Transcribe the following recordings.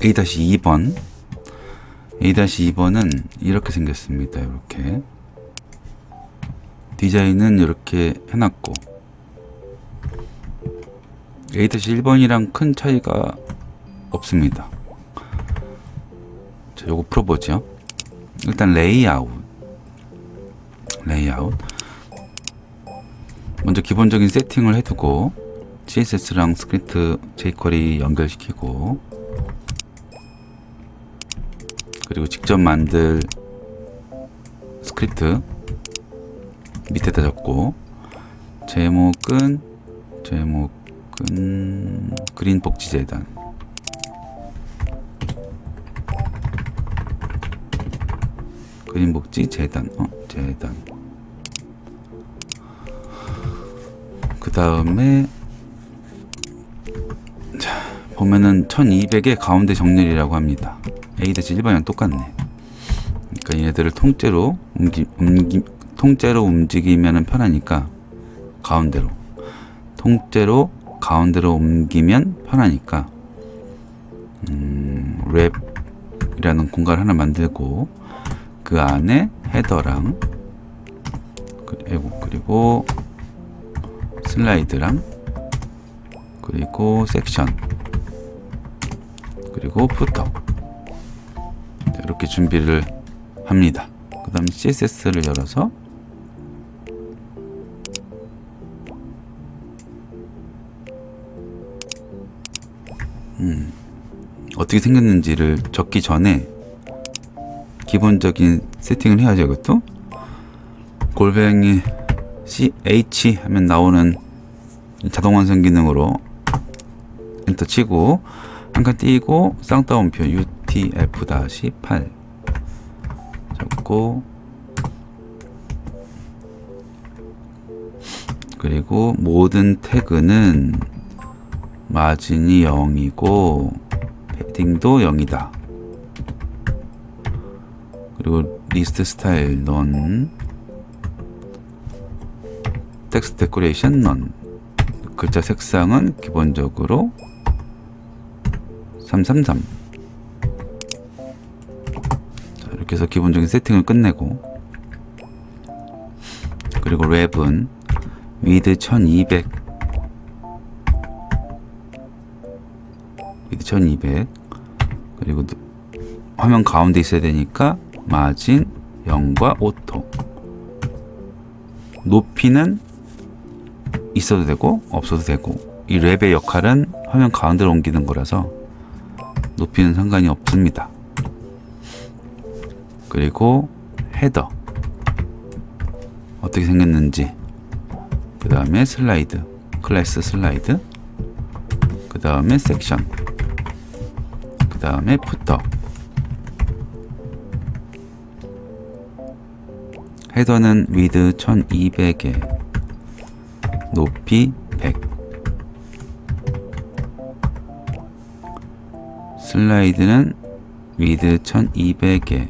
A-2번 A-2번은 이렇게 생겼습니다. 이렇게 디자인은 이렇게 해놨고 A-1번이랑 큰 차이가 없습니다. 자, 요거 풀어보죠. 일단 레이아웃 먼저 기본적인 세팅을 해두고 CSS랑 스크립트 jQuery 연결시키고 그리고 직접 만들 스크립트 밑에다 적고 제목은 그린 복지재단 재단 그 다음에 자 보면은 1200의 가운데 정렬이라고 합니다. A-1번이랑 똑같네. 그러니까 얘네들을 통째로 움직이면 편하니까 통째로 가운데로 옮기면 편하니까 랩이라는 공간을 하나 만들고 그 안에 헤더랑 그리고 슬라이드랑 그리고 섹션 그리고 푸터 이렇게 준비를 합니다. 그 다음 CSS를 열어서 어떻게 생겼는지를 적기 전에 기본적인 세팅을 해야죠. 이것도 골뱅이 CH 하면 나오는 자동 완성 기능으로 엔터 치고 한 칸 띄고 쌍따옴표 UTF-8 적고 그리고 모든 태그는 마진이 0이고 패딩도 0이다. 그리고 리스트 스타일 넌 텍스트 데코레이션 넌 글자 색상은 기본적으로 333 자, 이렇게 해서 기본적인 세팅을 끝내고 그리고 랩은 위드 1200 그리고 화면 가운데 있어야 되니까 마진 0과 오토 높이는 있어도 되고 없어도 되고 이 랩의 역할은 화면 가운데로 옮기는 거라서 높이는 상관이 없습니다. 그리고 헤더 어떻게 생겼는지 그 다음에 슬라이드 클래스 슬라이드 그 다음에 섹션 그 다음에 푸터 헤더는 위드 1200에 높이 100 슬라이드는 위드 1200에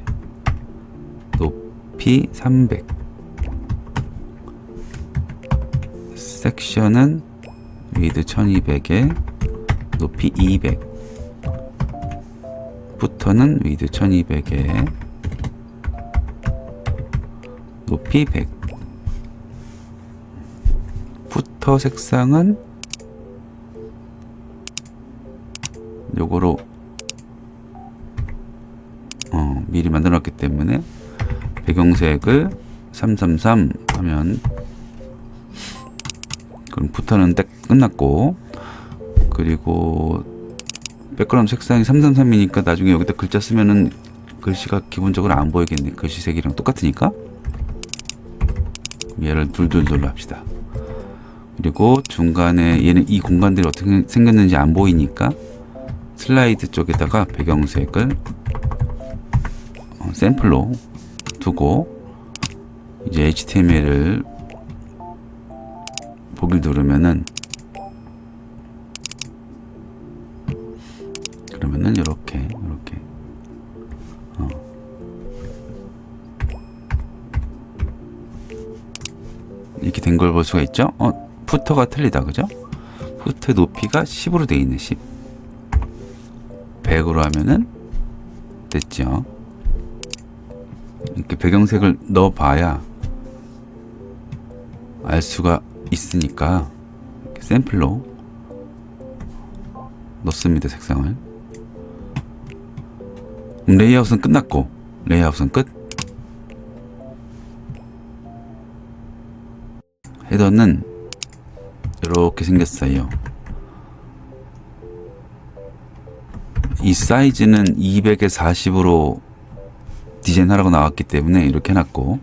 높이 300 섹션은 위드 1200에 높이 200 푸터는 위드 1200에 높이 100 푸터 색상은 요거로 미리 만들어 놨기 때문에 배경색을 333 하면 그럼 푸터는 딱 끝났고 그리고 백그라운드 색상이 333이니까 나중에 여기다 글자 쓰면은 글씨가 기본적으로 안 보이겠네. 글씨색이랑 똑같으니까 얘를 둘둘둘로 합시다. 그리고 중간에 얘는 이 공간들이 어떻게 생겼는지 안 보이니까 슬라이드 쪽에다가 배경색을 샘플로 두고 이제 HTML을 보기를 누르면은 그러면은 이렇게 이렇게 된 걸 볼 수가 있죠. 푸터가 틀리다 그죠? 푸터의 높이가 10으로 되어 있네. 10 100으로 하면은 됐죠. 이렇게 배경색을 넣어봐야 알 수가 있으니까 이렇게 샘플로 넣습니다. 색상을. 레이아웃은 끝났고, 레이아웃은 끝. 헤더는 이렇게 생겼어요. 이 사이즈는 200에 40으로 디자인하라고 나왔기 때문에 이렇게 해놨고,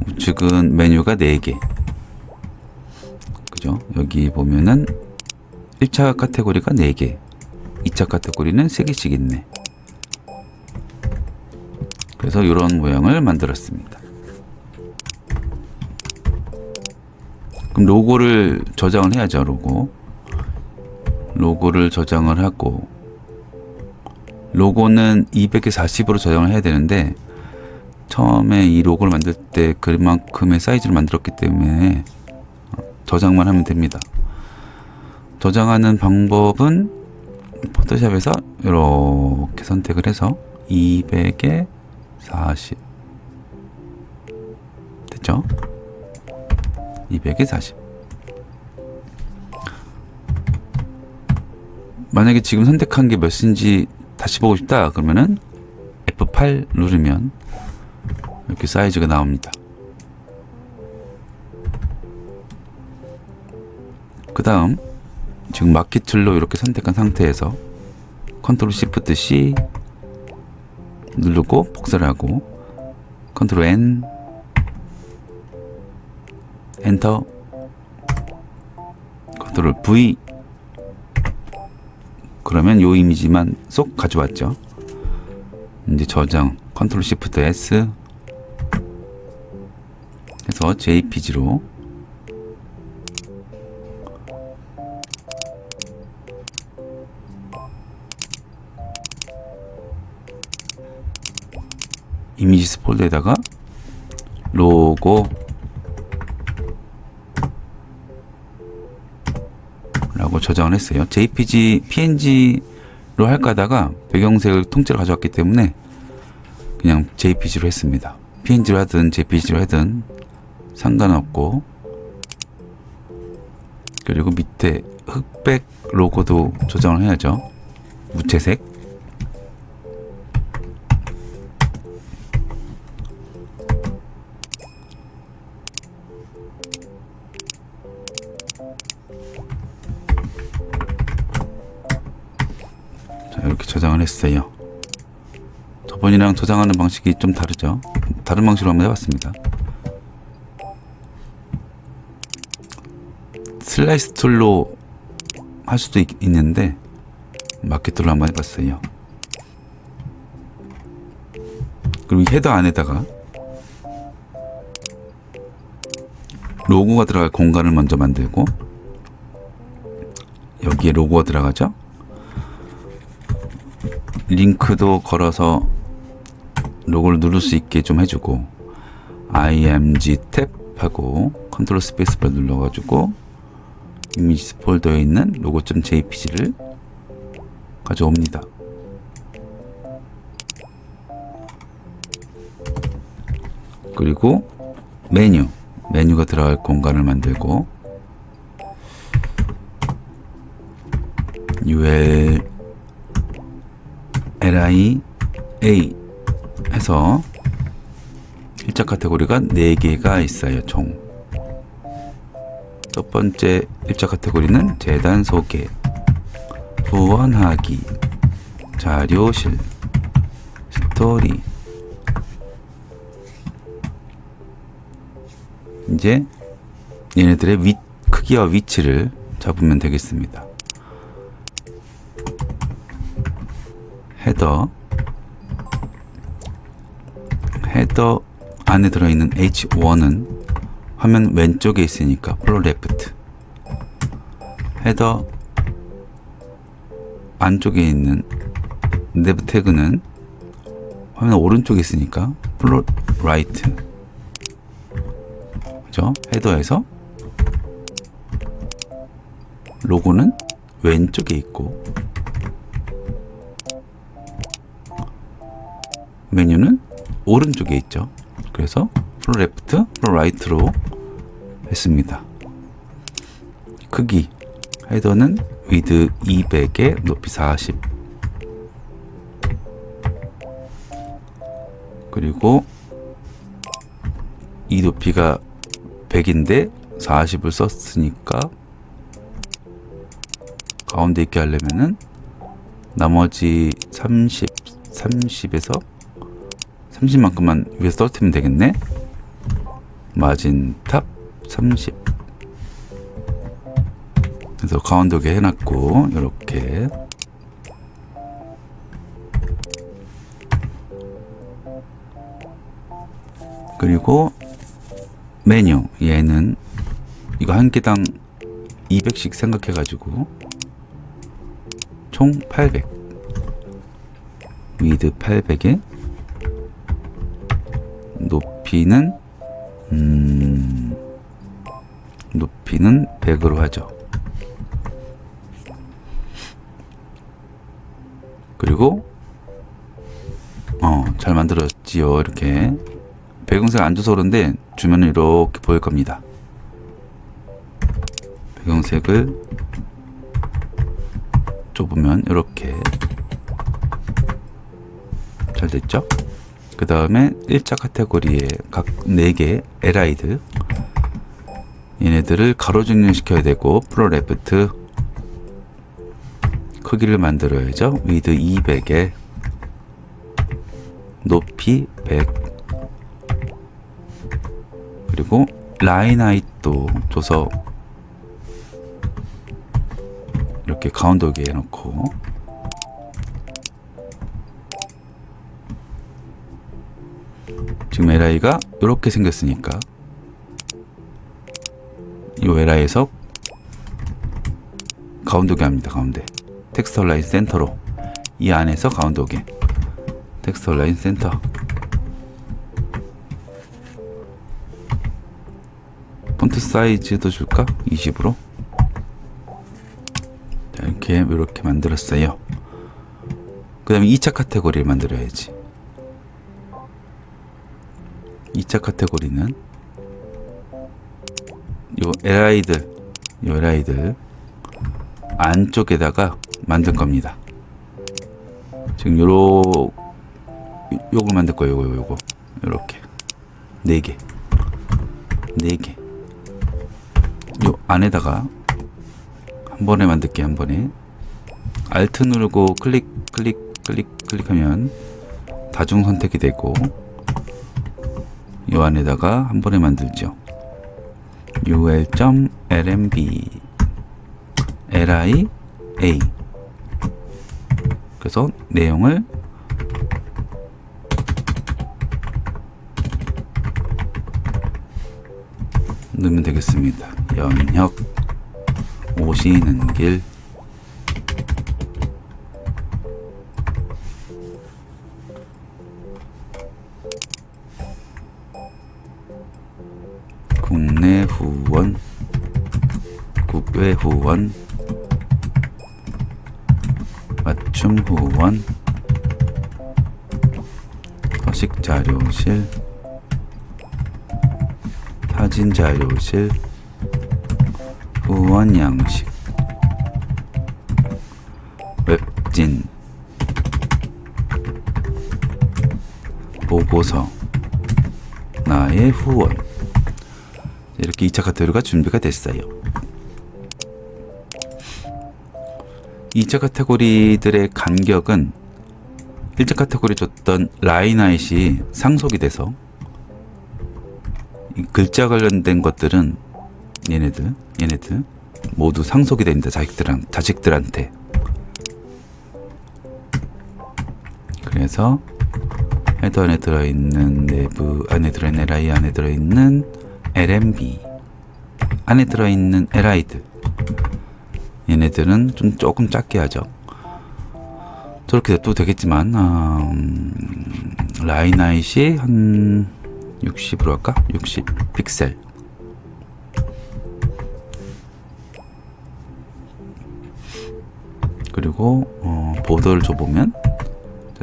우측은 메뉴가 4개. 그죠? 여기 보면은 1차 카테고리가 4개, 2차 카테고리는 3개씩 있네. 그래서 이런 모양을 만들었습니다. 그럼 로고를 저장을 해야죠. 로고를 저장을 하고, 로고는 200에 40으로 저장을 해야 되는데 처음에 이 로고를 만들 때 그만큼의 사이즈를 만들었기 때문에 저장만 하면 됩니다. 저장하는 방법은 포토샵에서 이렇게 선택을 해서 200에 40 됐죠? 200에 40. 만약에 지금 선택한 게 몇인지 다시 보고 싶다 그러면은 F8 누르면 이렇게 사이즈가 나옵니다. 그 다음 지금 마키 툴로 이렇게 선택한 상태에서 컨트롤 시프트 C 누르고 복사를 하고 컨트롤 N 엔터 컨트롤 V 그러면 요 이미지만 쏙 가져왔죠. 이제 저장 컨트롤 시프트 S 해서 JPG로 이미지스 폴더에다가 로고 라고 저장을 했어요. JPG, PNG로 할까 하다가 배경색을 통째로 가져왔기 때문에 그냥 JPG로 했습니다. PNG로 하든 JPG로 하든 상관없고, 그리고 밑에 흑백 로고도 저장을 해야죠. 무채색. 자, 이렇게 저장을 했어요. 저번이랑 저장하는 방식이 좀 다르죠. 다른 방식으로 한번 해봤습니다. 슬라이스 툴로 할 수도 있는데 마켓 툴로 한번 해봤어요. 그리고 헤더 안에다가 로고가 들어갈 공간을 먼저 만들고, 여기에 로고가 들어가죠. 링크도 걸어서 로고를 누를 수 있게 좀 해주고, IMG 탭 하고 컨트롤 스페이스바 눌러가지고 이미지 폴더에 있는 로고.jpg를 가져옵니다. 그리고 메뉴가 들어갈 공간을 만들고, UL LI A 해서 1차 카테고리가 4개가 있어요. 총 첫 번째 1차 카테고리는 재단 소개, 후원하기, 자료실, 스토리. 이제 얘네들의 크기와 위치를 잡으면 되겠습니다. 헤더 안에 들어있는 H1은 화면 왼쪽에 있으니까 플로 레프트, 헤더 안쪽에 있는 네브 태그는 화면 오른쪽에 있으니까 플로 라이트. 그죠? 헤더에서 로고는 왼쪽에 있고 메뉴는 오른쪽에 있죠. 그래서 플로 레프트, 플로 라이트로 했습니다. 크기 헤더는 위드 200에 높이 40. 그리고 이 높이가 100인데 40을 썼으니까 가운데 있게 하려면은 나머지 30에서 30만큼만 위에서 떨어뜨리면 되겠네. 마진 탑 30. 그래서 가운데 오게 해놨고, 이렇게. 그리고 메뉴, 얘는 이거 한 개당 200씩 생각해가지고 총 800. 위드 800에 높이는 100으로 하죠. 그리고 잘 만들었지요. 이렇게 배경색 안 줘서 그런데 주면은 이렇게 보일 겁니다. 배경색을 좁으면 이렇게 잘 됐죠? 그 다음에 1차 카테고리에 각 4개 LI들, 얘네들을 가로 증명시켜야 되고, 플로 레프트 크기를 만들어야죠. 위드 200에 높이 100. 그리고 라인 하이트도 줘서 이렇게 가운데 오게 해놓고, 지금 LI가 이렇게 생겼으니까 이 LI에서 가운데 오게 합니다. 가운데 텍스트 라인 센터로, 이 안에서 가운데 오게 텍스트 라인 센터. 폰트 사이즈도 줄까? 20으로. 자, 이렇게 만들었어요. 그 다음에 2차 카테고리를 만들어야지. 2차 카테고리는 요 LI들 안쪽에다가 만들 겁니다. 지금 요걸 만들 거예요. 요거 요렇게 4개 요 안에다가 한 번에 만들게. 한 번에 Alt 누르고 클릭하면 다중 선택이 되고, 요 안에다가 한 번에 만들죠. ul.lmb li a. 그래서 내용을 넣으면 되겠습니다. 연혁 오시는 길, 국내 후원, 국외 후원, 맞춤 후원, 서식 자료실, 사진 자료실, 후원 양식, 웹진, 보고서, 나의 후원. 이렇게 2차 카테고리가 준비가 됐어요. 2차 카테고리들의 간격은 1차 카테고리 줬던 라인 하이트이 상속이 돼서, 이 글자 관련된 것들은 얘네들 모두 상속이 됩니다. 자식들한테. 그래서 헤더 안에 들어있는 내부 안에 들어있는 LI 안에 들어있는 LMB 안에 들어있는 LI들, 얘네들은 좀 조금 작게 하죠. 저렇게 냅둬도 되겠지만 라인 하이트이 한 60으로 할까? 60 픽셀. 그리고 보더를 줘보면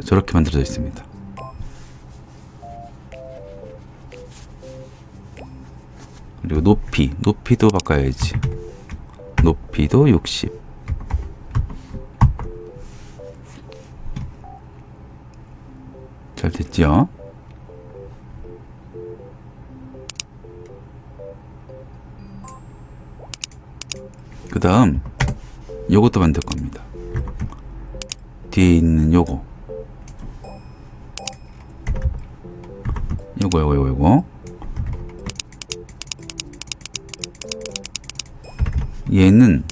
저렇게 만들어져 있습니다. 그리고 높이도 바꿔야지. 높이도 60. 잘 됐죠? 그 다음 요것도 만들 겁니다. 뒤에 있는 요거 얘는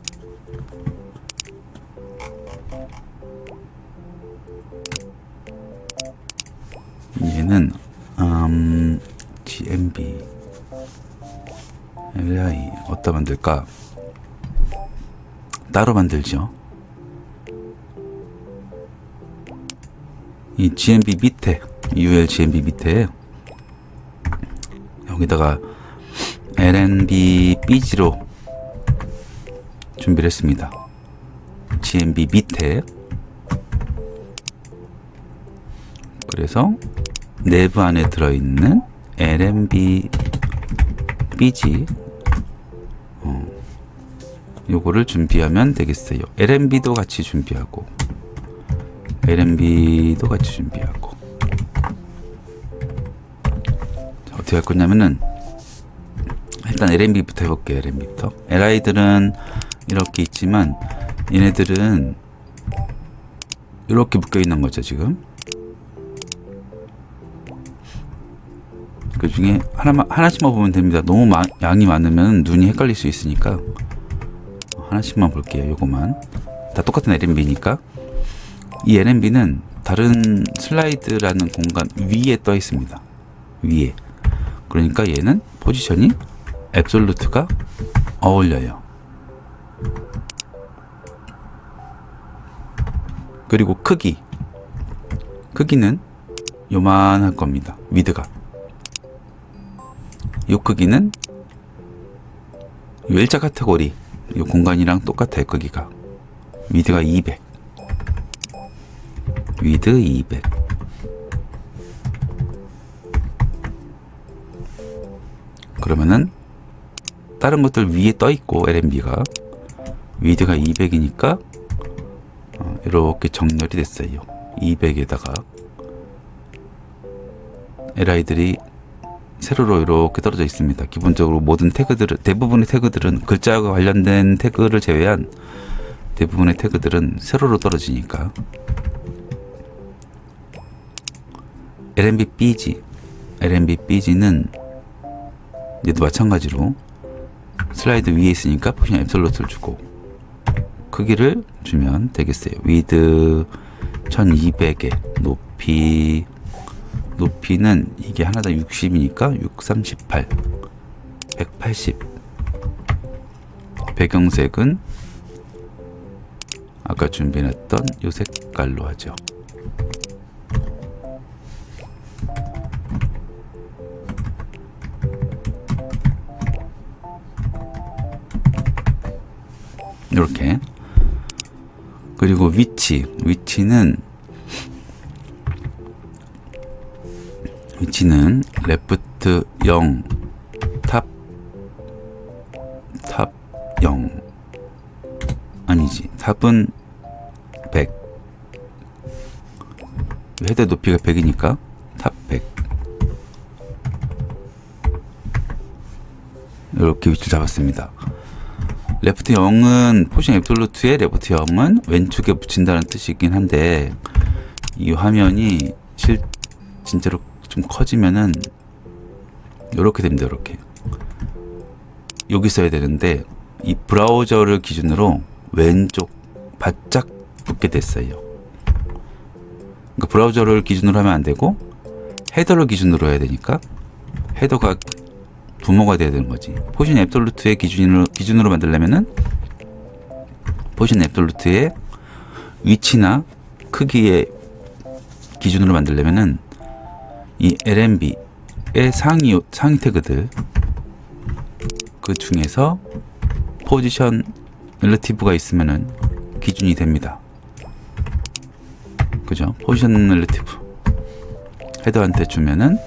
GMB LI 어디다 만들까? 따로 만들죠. 이 GMB 밑에 UL GMB 밑에 여기다가 LNB BG로 준비를 했습니다. GMB 밑에. 그래서 내부 안에 들어있는 LNB BG 요거를 준비하면 되겠어요. LNB도 같이 준비하고 자, 어떻게 할 거냐면은 일단 LNB부터 해볼게요. LNB부터. LI들은 이렇게 있지만 얘네들은 이렇게 묶여 있는 거죠. 지금 그 중에 하나씩만 보면 됩니다. 너무 양이 많으면 눈이 헷갈릴 수 있으니까 하나씩만 볼게요. 요거만 다 똑같은 LNB니까. 이 LNB는 다른 슬라이드라는 공간 위에 떠 있습니다. 위에. 그러니까 얘는 포지션이 앱솔루트가 어울려요. 그리고 크기는 요만할 겁니다. 위드가. 요 크기는 요 일자 카테고리 요 공간이랑 똑같아요. 크기가. 위드가 200. 위드 200. 그러면은 다른 것들 위에 떠 있고 LNB가 위드가 200이니까 이렇게 정렬이 됐어요. 200에다가 LI들이 세로로 이렇게 떨어져 있습니다. 기본적으로 모든 태그들은, 대부분의 태그들은 글자와 관련된 태그를 제외한 대부분의 태그들은 세로로 떨어지니까. LNB BG는 얘도 마찬가지로 슬라이드 위에 있으니까 포지션 앱솔루트를 주고 크기를 주면 되겠어요. 위드 1200에 높이는 이게 하나당 60이니까 638 180. 배경색은 아까 준비해놨던 요 색깔로 하죠. 이렇게. 그리고 위치는 레프트 0 탑 0 아니지, 탑은 100. 헤더 높이가 100이니까 탑 100. 이렇게 위치를 잡았습니다. 레프트 0은 포지션 앱솔루트의 레프트 0은 왼쪽에 붙인다는 뜻이긴 한데, 이 화면이 진짜로 좀 커지면은 이렇게 됩니다. 이렇게 여기 써야 되는데 이 브라우저를 기준으로 왼쪽 바짝 붙게 됐어요. 그러니까 브라우저를 기준으로 하면 안 되고 헤더를 기준으로 해야 되니까 헤더가 부모가 돼야 되는 거지. 포지션 앱솔루트의 기준으로 만들려면은 포지션 앱솔루트의 위치나 크기의 기준으로 만들려면은 이 LNB의 상위 태그들 그 중에서 포지션 렐러티브가 있으면은 기준이 됩니다. 그죠? 포지션 렐러티브 헤더한테 주면은,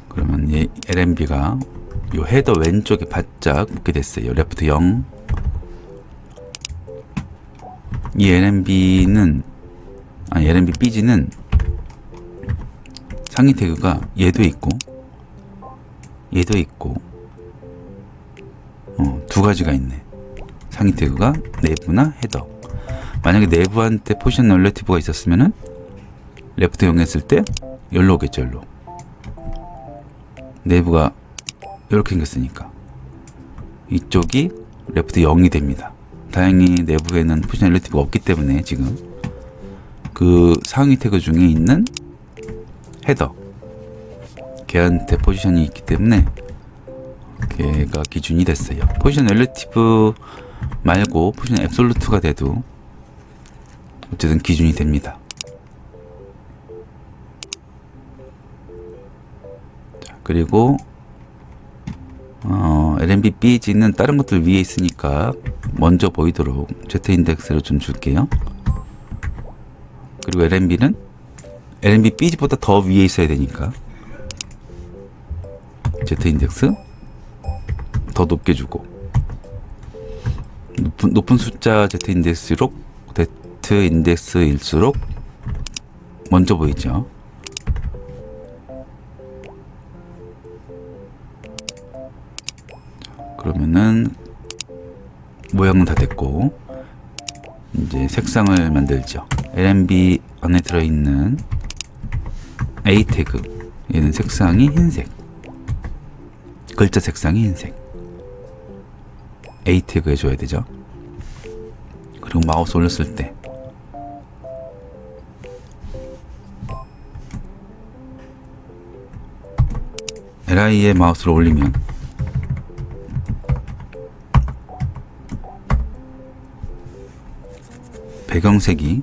그러면 이제 LNB가 요 헤더 왼쪽에 바짝 붙게 됐어요. 레프트 0. 이 LNB는 LNB BG는 상위 태그가 얘도 있고 두 가지가 있네. 상위 태그가 내부나 헤더. 만약에 내부한테 포지션 렐러티브가 있었으면은 레프트 0 했을 때 열로 오겠죠. 열로. 내부가 이렇게 생겼으니까 이쪽이 레프트 0이 됩니다. 다행히 내부에는 포지션 렐러티브가 없기 때문에 지금 그 상위 태그 중에 있는 헤더 걔한테 포지션이 있기 때문에 걔가 기준이 됐어요. 포지션 렐러티브 말고 포지션 앱솔루트가 돼도 어쨌든 기준이 됩니다. 자, 그리고 LNB BG는 다른 것들 위에 있으니까 먼저 보이도록 Z 인덱스를 좀 줄게요. 그리고 LNB는 LNB BG보다 더 위에 있어야 되니까 Z 인덱스 더 높게 주고, 높은 숫자 Z 인덱스일수록 Z 인덱스일수록 먼저 보이죠. 그러면은 모양은 다 됐고 이제 색상을 만들죠. LNB 안에 들어있는 A 태그, 얘는 색상이 흰색, 글자 색상이 흰색. A 태그 해줘야 되죠. 그리고 마우스 올렸을 때 LI에 마우스를 올리면 배경색이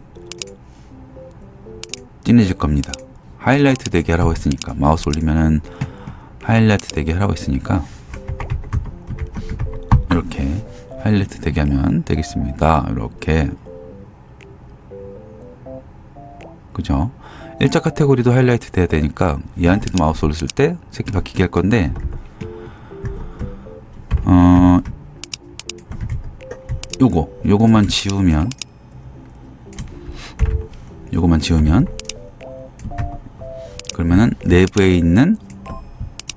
진해질 겁니다. 하이라이트 되게 하라고 했으니까, 마우스 올리면은 하이라이트 되게 하라고 했으니까 이렇게 하이라이트 되게 하면 되겠습니다. 이렇게, 그죠? 1차 카테고리도 하이라이트 돼야 되니까 얘한테도 마우스 올렸을 때 색이 바뀌게 할 건데, 요거만 지우면 그러면은 내부에 있는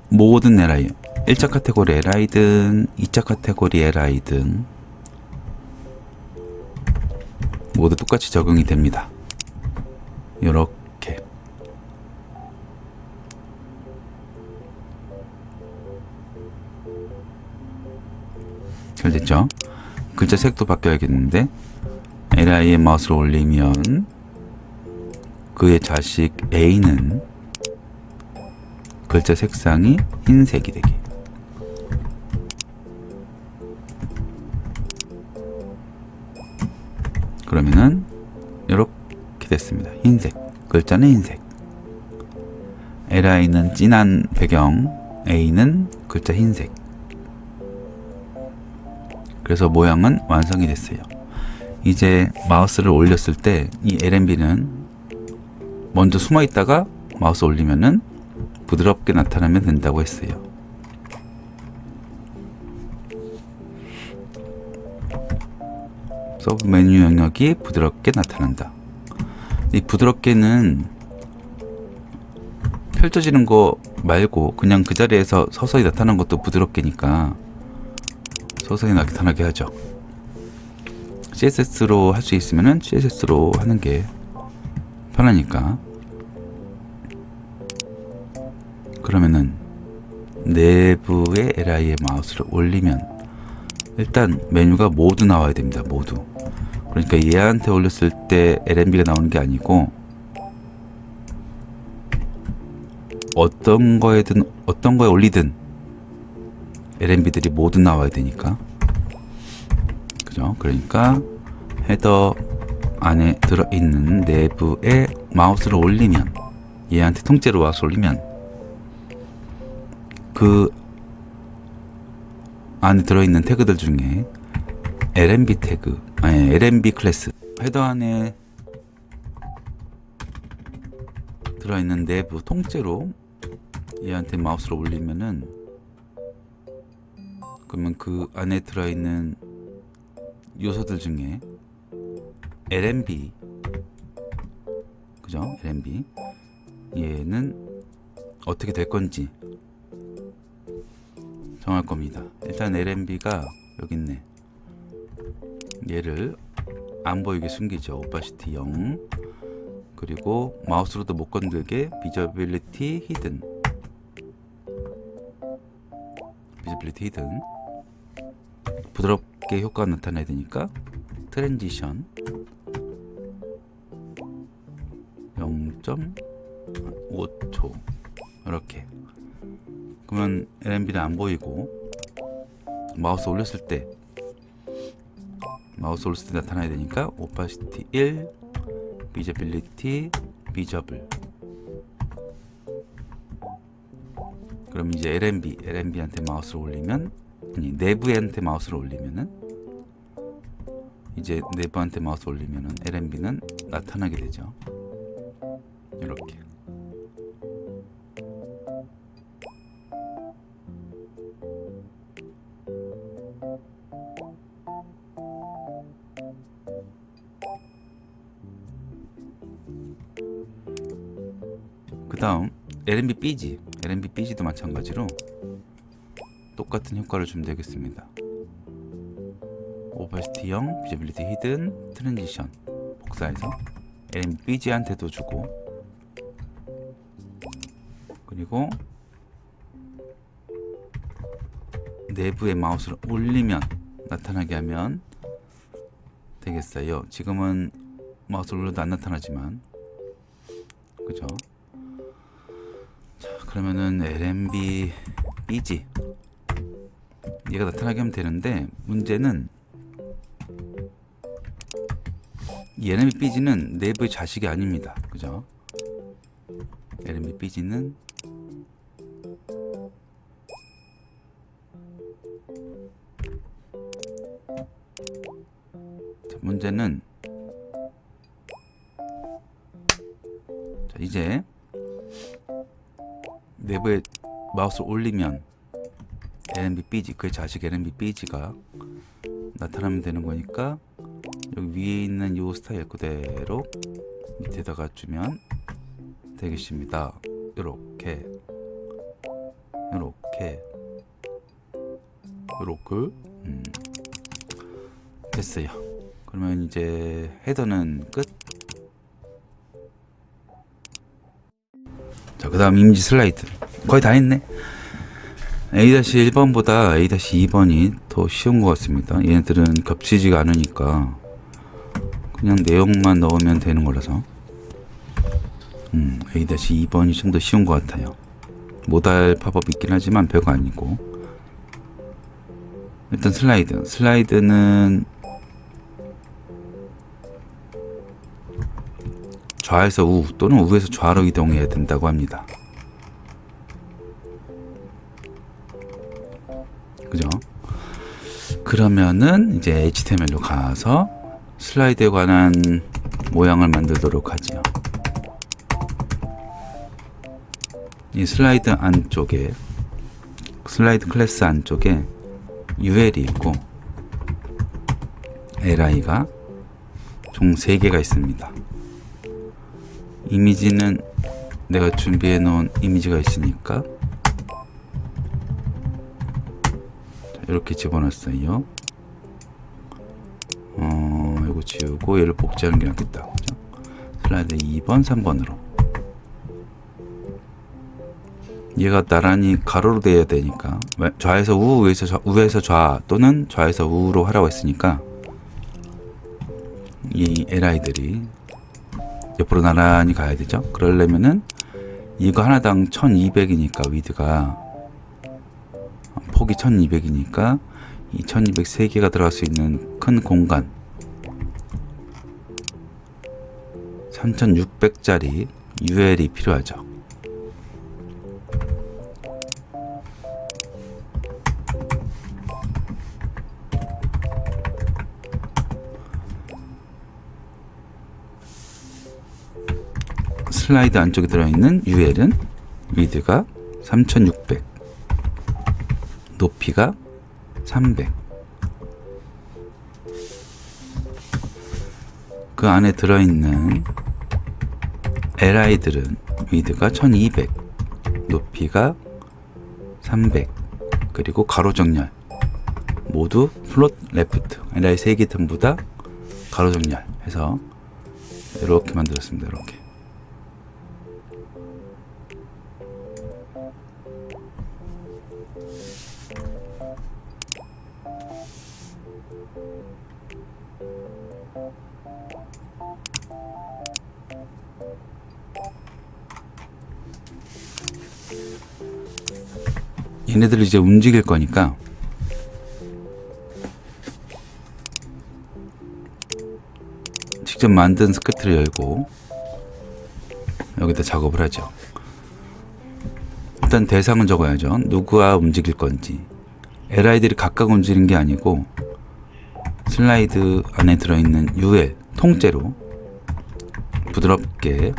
모든 LI, 1차 카테고리 LI든 2차 카테고리 LI든 모두 똑같이 적용이 됩니다. 요렇게. 잘 됐죠? 글자 색도 바뀌어야겠는데, LI에 마우스를 올리면 그의 자식 A는 글자 색상이 흰색이 되게. 그러면은 이렇게 됐습니다. 흰색, 글자는 흰색. LI는 진한 배경, A는 글자 흰색. 그래서 모양은 완성이 됐어요. 이제 마우스를 올렸을 때 이 LNB는 먼저 숨어 있다가 마우스 올리면은 부드럽게 나타나면 된다고 했어요. 서브 메뉴 영역이 부드럽게 나타난다. 이 부드럽게는 펼쳐지는 거 말고 그냥 그 자리에서 서서히 나타나는 것도 부드럽게니까 서서히 나타나게 하죠. CSS로 할 수 있으면은 CSS로 하는 게 편하니까. 그러면은 내부에 LI에 마우스를 올리면 일단 메뉴가 모두 나와야 됩니다. 모두. 그러니까 얘한테 올렸을 때 LNB가 나오는 게 아니고 어떤 거에 올리든 LNB들이 모두 나와야 되니까. 그죠? 그러니까 헤더 안에 들어있는 내부에 마우스를 올리면, 얘한테 통째로 마우스 올리면 그 안에 들어있는 태그들 중에 LNB 태그, LNB 클래스, 헤더 안에 들어있는 내부 통째로 얘한테 마우스를 올리면은, 그러면 그 안에 들어있는 요소들 중에 LNB, 그죠? LNB 얘는 어떻게 될 건지 정할 겁니다. 일단 LNB가 여기 있네. 얘를 안 보이게 숨기죠. 오파시티 0, 그리고 마우스로도 못 건들게 비저빌리티 히든, 부드럽게 효과가 나타나야 되니까 트랜지션 0.5초 이렇게. 그러면 LNB는 안 보이고 마우스 올렸을 때 나타나야 되니까 오파시티 1, 비저빌리티, 비저블. 그럼 이제 LNB한테 마우스를 올리면, 아니 내부한테 마우스를 올리면은, 이제 내부한테 마우스 올리면은 LNB는 나타나게 되죠. 이렇게. 그 다음 LNB BG도 마찬가지로 똑같은 효과를 주면 되겠습니다. 오퍼시티 0, 비저빌리티 히든, 트랜지션 복사해서 LNB BG한테도 주고, 그리고 내부에 마우스를 올리면 나타나게 하면 되겠어요. 지금은 마우스를 올려도 안 나타나지만, 그죠? 자, 그러면은 LNB BG 얘가 나타나게 하면 되는데, 문제는 이 LNB BG는 내부의 자식이 아닙니다. 그죠? LNB BG는 문제는, 자, 이제 내부에 마우스를 올리면 LNB BG, 그의 자식 LNB BG가 나타나면 되는 거니까, 여기 위에 있는 이 스타일 그대로 밑에다가 주면 되겠습니다. 요렇게 됐어요. 그러면 이제 헤더는 끝. 자, 그 다음 이미지 슬라이드 거의 다 했네. A-1번보다 A-2번이 더 쉬운 것 같습니다. 얘네들은 겹치지가 않으니까 그냥 내용만 넣으면 되는 거라서 A-2번이 좀 더 쉬운 것 같아요. 모달 팝업이 있긴 하지만 별거 아니고. 일단 슬라이드는 좌에서 우 또는 우에서 좌로 이동해야 된다고 합니다. 그죠? 그러면은 이제 HTML로 가서 슬라이드에 관한 모양을 만들도록 하지요. 이 슬라이드 안쪽에, 슬라이드 클래스 안쪽에 UL이 있고 LI가 총 3개가 있습니다. 이미지는 내가 준비해 놓은 이미지가 있으니까 이렇게 집어넣었어요. 이거 지우고 얘를 복제하는 게 낫겠다. 그죠? 슬라이드 2번, 3번으로. 얘가 나란히 가로로 돼야 되니까, 좌에서 우, 우에서 좌 또는 좌에서 우로 하라고 했으니까 이 LI들이 옆으로 나란히 가야 되죠. 그러려면은 이거 하나당 1200이니까 위드가 폭이 1200이니까 이 1200 3개가 들어갈 수 있는 큰 공간 3600짜리 UL이 필요하죠. 슬라이드 안쪽에 들어있는 UL은 위드가 3600, 높이가 300. 그 안에 들어있는 LI들은 위드가 1200, 높이가 300, 그리고 가로 정렬 모두 플롯 레프트, LI 3개 전부 다 가로 정렬 해서 이렇게 만들었습니다. 이렇게. 얘네들을 이제 움직일 거니까 직접 만든 스크립트를 열고 여기다 작업을 하죠. 일단 대상은 적어야죠. 누구와 움직일 건지. LI들이 각각 움직이는 게 아니고 슬라이드 안에 들어있는 UL 통째로 부드럽게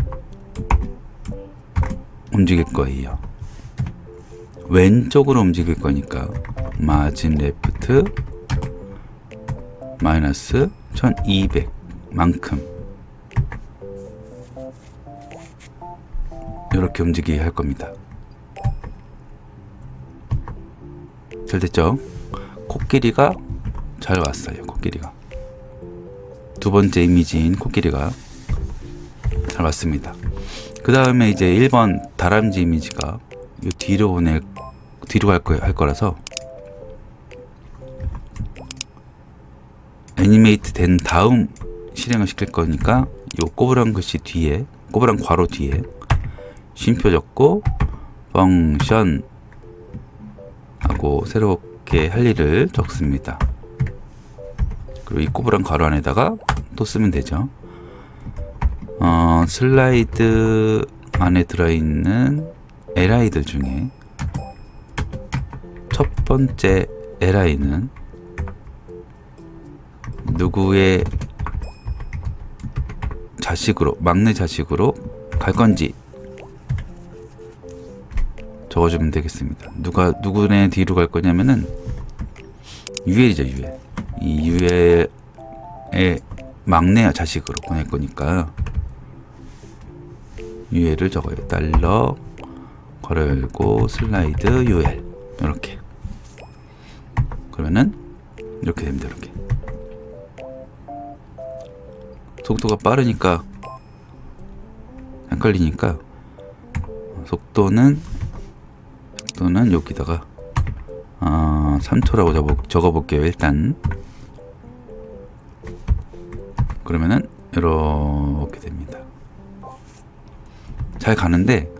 움직일 거예요. 왼쪽으로 움직일 거니까 마진 레프트 마이너스 1200 만큼 이렇게 움직이게 할 겁니다. 잘 됐죠? 코끼리가 잘 왔어요. 코끼리가 두 번째 이미지인 코끼리가 잘 왔습니다. 그 다음에 이제 1번 다람쥐 이미지가 이 뒤로 할 거라서 애니메이트 된 다음 실행을 시킬 거니까 이 꼬부랑 글씨 뒤에, 꼬부랑 괄호 뒤에 쉼표 적고 펑션 하고 새롭게 할 일을 적습니다. 그리고 이 꼬부랑 괄호 안에다가 또 쓰면 되죠. 슬라이드 안에 들어있는 LI들 중에 첫 번째 LI는 누구의 자식으로, 막내 자식으로 갈 건지 적어주면 되겠습니다. 누구네 뒤로 갈 거냐면은 UL이죠, UL. 이 UL의 막내 자식으로 보낼 거니까 UL을 적어요. 달러 괄호 열고 슬라이드 UL 이렇게. 그러면은 이렇게 됩니다. 이렇게. 속도가 빠르니까 헷갈리니까 속도는 여기다가 3초라고 적어볼게요. 일단 그러면은 이렇게 됩니다. 잘 가는데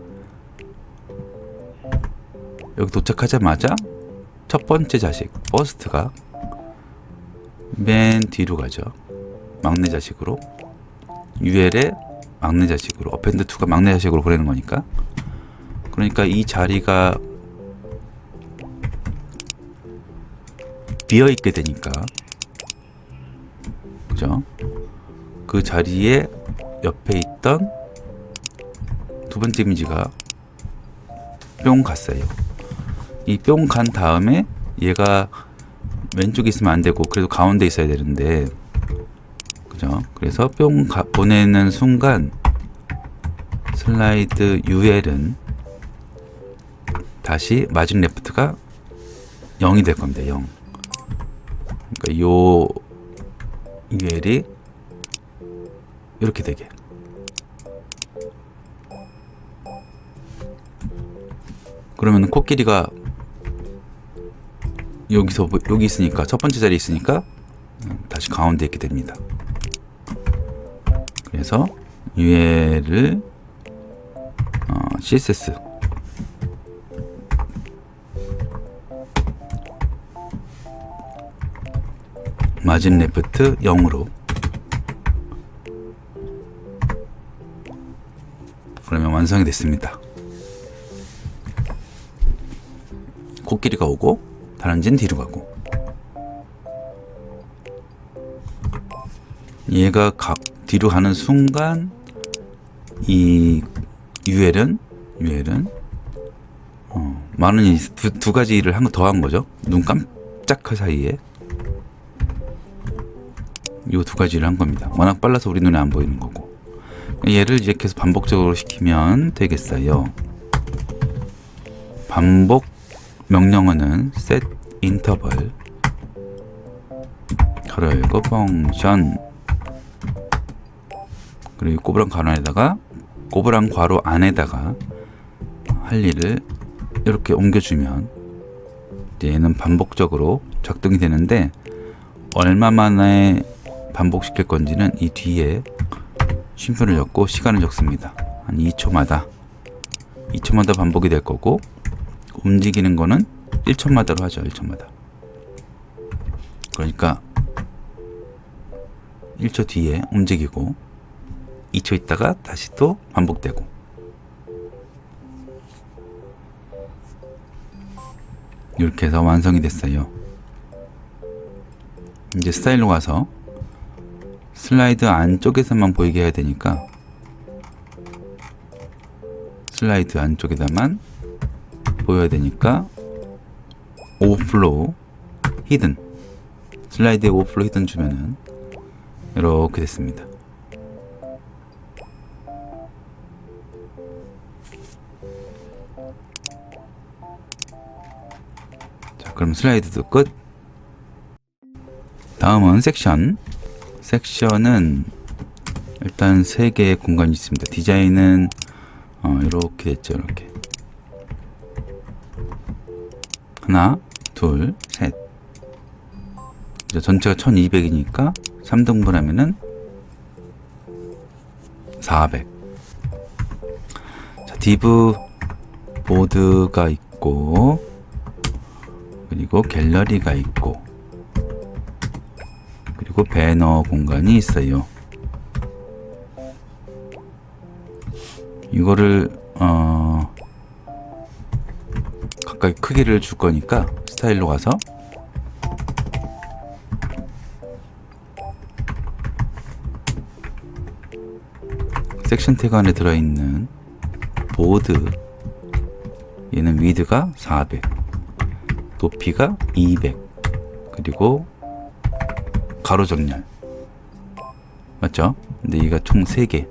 여기 도착하자마자 첫 번째 자식 퍼스트가 맨 뒤로 가죠. 막내 자식으로. UL의 막내 자식으로, 어펜드 2가 막내 자식으로 보내는 거니까. 그러니까 이 자리가 비어 있게 되니까, 그죠? 그 자리에 옆에 있던 두 번째 이미지가 뿅 갔어요. 이 뿅 간 다음에 얘가 왼쪽에 있으면 안 되고 그래도 가운데 있어야 되는데, 그죠? 그래서 뿅 보내는 순간 슬라이드 UL은 다시 마진 레프트가 0이 될 겁니다. 0. 그러니까 요 UL이 이렇게 되게. 그러면 코끼리가 여기 있으니까, 첫 번째 자리에 있으니까 다시 가운데 있게 됩니다. 그래서 UL을 CSS 마진 레프트 0으로, 그러면 완성이 됐습니다. 코끼리가 오고 다람쥐는 뒤로 가고, 얘가 뒤로 가는 순간 이 UL은 많은 두 가지 일을 더 한 거죠. 눈 깜짝할 사이에 요 두 가지를 한 겁니다. 워낙 빨라서 우리 눈에 안 보이는 거고. 얘를 이제 계속 반복적으로 시키면 되겠어요. 반복 명령어는 set interval 가로 열고 펑션, 그리고 꼬부랑 괄호 안에다가 할 일을 이렇게 옮겨주면 얘는 반복적으로 작동이 되는데, 얼마 만에 반복시킬 건지는 이 뒤에 쉼표를 적고 시간을 적습니다. 한 2초마다 반복이 될 거고, 움직이는 거는 1초마다로 하죠. 1초마다. 그러니까 1초 뒤에 움직이고 2초 있다가 다시 또 반복되고. 이렇게 해서 완성이 됐어요. 이제 스타일로 가서 슬라이드 안쪽에서만 보이게 해야 되니까 슬라이드 안쪽에다만 보여야 되니까 오버플로우 히든, 슬라이드에 오버플로우 히든 주면은 이렇게 됐습니다. 자, 그럼 슬라이드도 끝. 다음은 섹션은 일단 3개의 공간이 있습니다. 디자인은 이렇게 됐죠. 이렇게 하나, 둘, 셋. 이제 전체가 1200이니까 3등분 하면은 400. 자, 디브 보드가 있고, 그리고 갤러리가 있고, 그리고 배너 공간이 있어요. 이거를 각각 크기를 줄 거니까 스타일로 가서 섹션 태그 안에 들어있는 보드, 얘는 위드가 400, 높이가 200, 그리고 가로 정렬 맞죠? 근데 얘가 총 3개.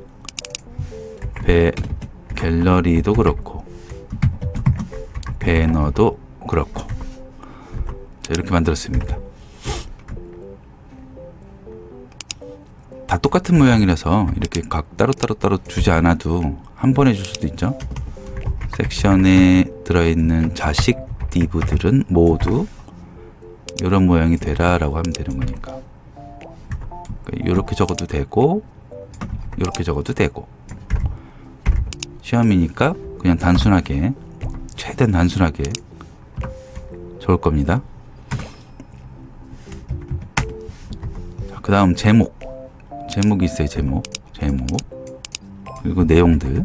갤러리도 그렇고 배너도 그렇고. 자, 이렇게 만들었습니다. 다 똑같은 모양이라서 이렇게 각 따로 주지 않아도 한 번에 줄 수도 있죠. 섹션에 들어있는 자식 div들은 모두 이런 모양이 되라 라고 하면 되는 거니까. 이렇게 적어도 되고 이렇게 적어도 되고. 시험이니까 그냥 단순하게, 최대한 단순하게 적을 겁니다. 그 다음 제목이 있어요. 제목 그리고 내용들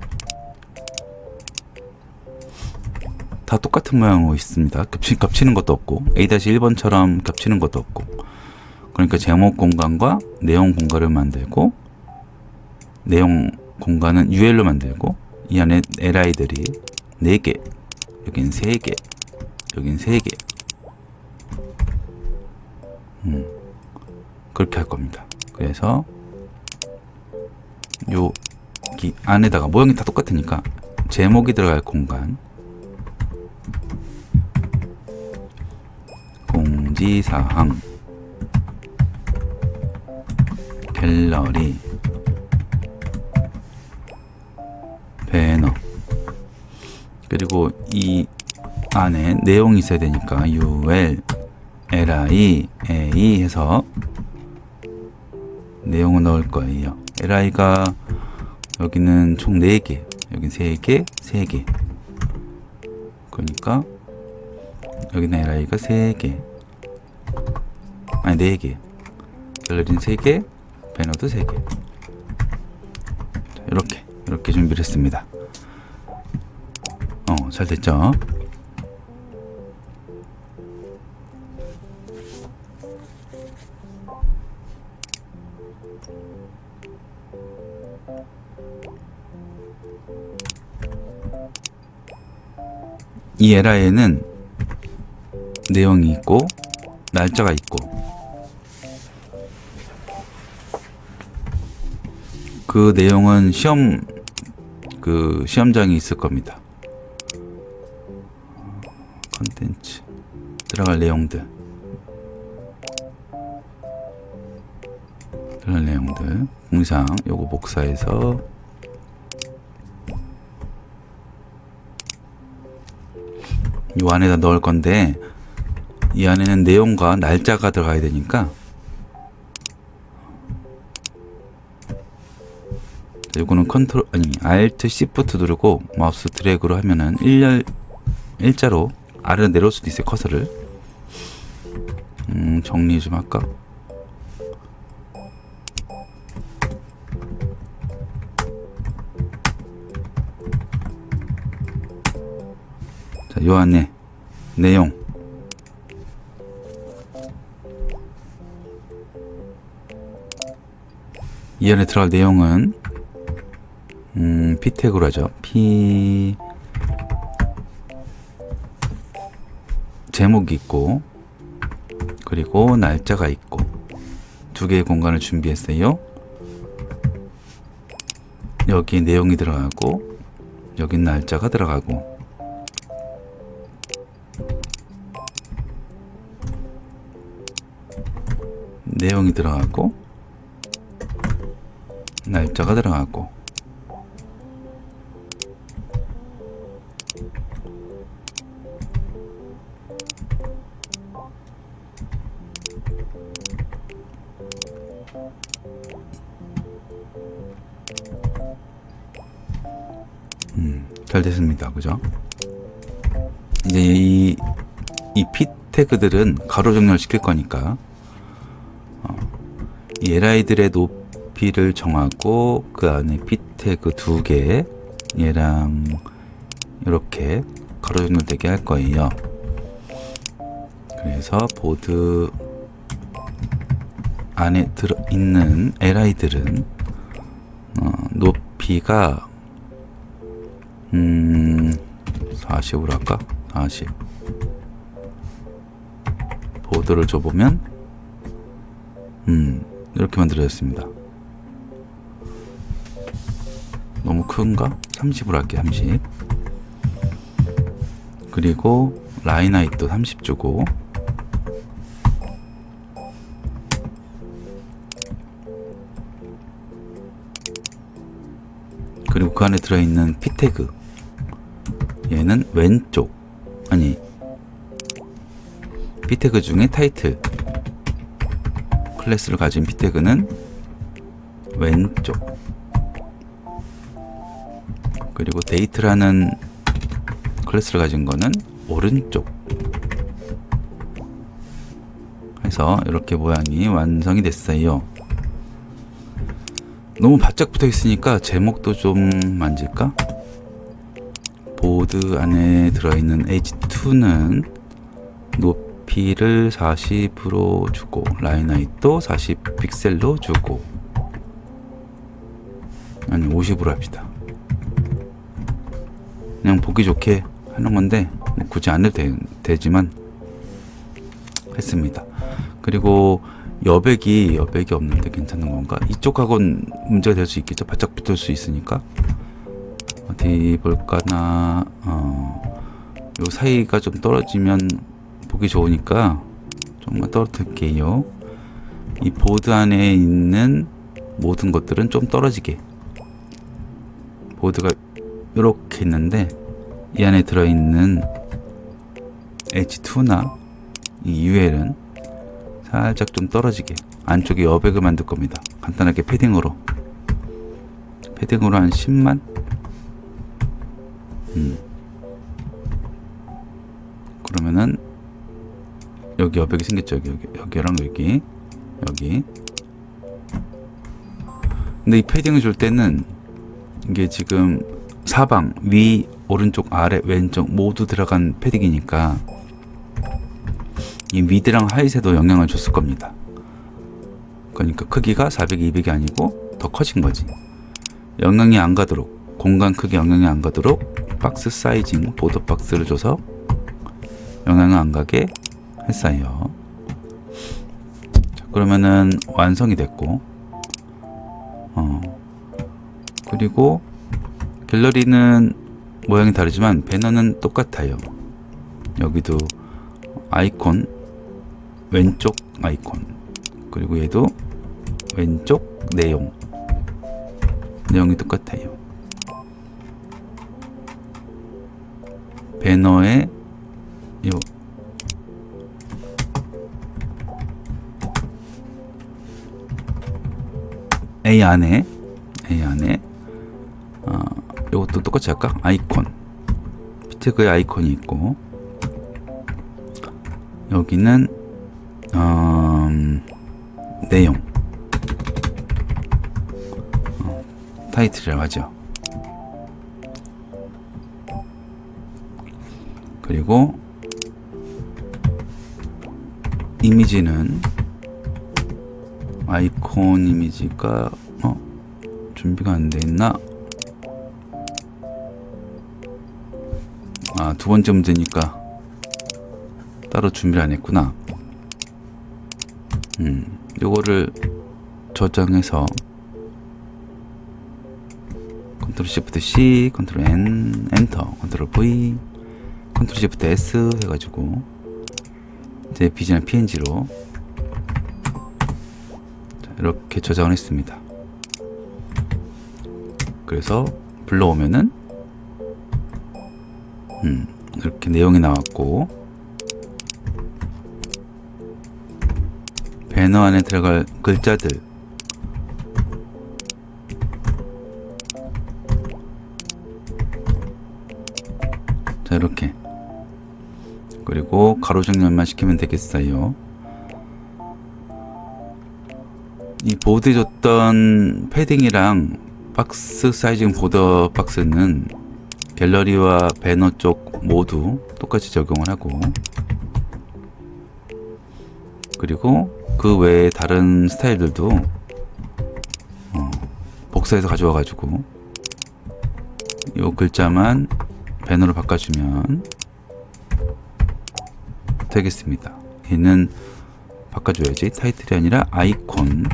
다 똑같은 모양으로 있습니다. 겹치는 것도 없고 A-1번처럼 겹치는 것도 없고. 그러니까 제목 공간과 내용 공간을 만들고, 내용 공간은 UL로 만들고, 이 안에 li들이 4개, 여긴 3개, 여긴 3개. 그렇게 할 겁니다. 그래서 여기 안에다가 모양이 다 똑같으니까 제목이 들어갈 공간, 공지사항, 갤러리, 배너, 그리고 이 안에 내용이 있어야 되니까 UL, LI, A 해서 내용을 넣을 거예요. LI가 여기는 총 4개, 여긴 3개, 3개. 그러니까 여기는 LI가 3개, 아니 4개, 갤러리는 3개, 배너도 3개. 이렇게 준비를 했습니다. 잘 됐죠? 이 LI에는 내용이 있고 날짜가 있고 그 내용은 시험장이 있을 겁니다. 컨텐츠 들어갈 내용들 공상 요거 복사해서 요 안에다 넣을 건데 이 안에는 내용과 날짜가 들어가야 되니까 요거는 Alt Shift 누르고 마우스 드래그로 하면은 일자로 아래로 내려올 수도 있어요. 커서를 정리 좀 할까? 자, 요 안에 내용 이 안에 들어갈 내용은 P 태그로 하죠. P 제목이 있고 그리고 날짜가 있고 두 개의 공간을 준비했어요. 여기 내용이 들어가고 여기 날짜가 들어가고 내용이 들어가고 날짜가 들어가고 잘 됐습니다. 그죠? 이제 이 P 태그들은 가로 정렬 시킬 거니까 이 LI들의 높이를 정하고 그 안에 P 태그 두 개 얘랑 이렇게 가로 정렬되게 할 거예요. 그래서 보드 안에 들어있는 LI들은 높이가 40으로 할까? 40 보드를 줘보면 이렇게 만들어졌습니다. 너무 큰가? 30으로 할게. 30 그리고 라인 하이트도 30 주고 그리고 그 안에 들어있는 P 태그 얘는 왼쪽 P 태그 중에 타이틀 클래스를 가진 P 태그는 왼쪽 그리고 데이트라는 클래스를 가진 거는 오른쪽 해서 이렇게 모양이 완성이 됐어요. 너무 바짝 붙어 있으니까 제목도 좀 만질까? 보드 안에 들어있는 H2는 높이를 40으로 주고 라인 하이트도 40 픽셀로 주고 50으로 합시다. 그냥 보기 좋게 하는 건데 뭐 굳이 안 해도 되지만 했습니다. 그리고 여백이 없는데 괜찮은 건가? 이쪽하고는 문제가 될 수 있겠죠. 바짝 붙을 수 있으니까. 어디 볼까나. 요 사이가 좀 떨어지면 보기 좋으니까 조금만 떨어뜨릴게요. 이 보드 안에 있는 모든 것들은 좀 떨어지게. 보드가 이렇게 있는데 이 안에 들어있는 H2나 이 UL은 살짝 좀 떨어지게 안쪽에 여백을 만들 겁니다. 간단하게 패딩으로 한 10만 그러면은 여기 여백이 생겼죠. 여기랑 여기 근데 이 패딩을 줄 때는 이게 지금 사방 위 오른쪽 아래 왼쪽 모두 들어간 패딩이니까 이 미드랑 하이에도 영향을 줬을 겁니다. 그러니까 크기가 400, 200이 아니고 더 커진 거지. 영향이 안 가도록 공간 크기 영향이 안 가도록 박스 사이징 보더 박스를 줘서 영향을 안 가게 했어요. 자, 그러면은 완성이 됐고, 그리고 갤러리는 모양이 다르지만 배너는 똑같아요. 여기도 아이콘, 왼쪽 아이콘, 그리고 얘도 왼쪽 내용이 똑같아요. 배너에 요 A 안에 요것도 똑같이 할까? 아이콘, 피트그의 아이콘이 있고, 여기는 내용, 타이틀이라고 하죠. 그리고 이미지는 아이콘 이미지가 준비가 안 돼 있나? 두 번째 문제니까 따로 준비를 안 했구나. 요거를 저장해서 컨트롤 시프트 C, 컨트롤 N, 엔터, 컨트롤 V, 컨트롤 시프트 S 해가지고 이제 JPG나 PNG로 이렇게 저장을 했습니다. 그래서 불러오면은 이렇게 내용이 나왔고, 배너 안에 들어갈 글자들, 자 이렇게, 그리고 가로 정렬만 시키면 되겠어요. 이 보드에 줬던 패딩이랑 박스 사이징 보더 박스는 갤러리와 배너 쪽 모두 똑같이 적용을 하고, 그리고 그 외에 다른 스타일들도 복사해서 가져와 가지고 요 글자만 배너로 바꿔주면 되겠습니다. 얘는 바꿔줘야지. 타이틀이 아니라 아이콘,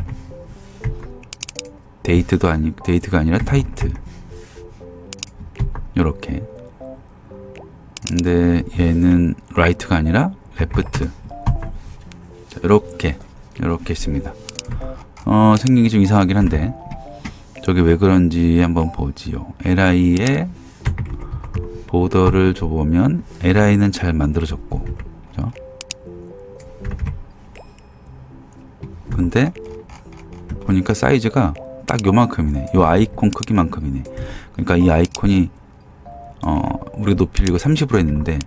데이트가 아니라 타이틀, 요렇게. 근데 얘는 라이트가 아니라 레프트. 자, 요렇게 있습니다. 생긴 게 좀 이상하긴 한데 저게 왜 그런지 한번 보지요. LI에 보더를 줘보면 LI는 잘 만들어졌고, 그죠? 근데 보니까 사이즈가 딱 요만큼이네. 요 아이콘 크기만큼이네. 그러니까 이 아이콘이 우리 높이를 이거 30으로 했는데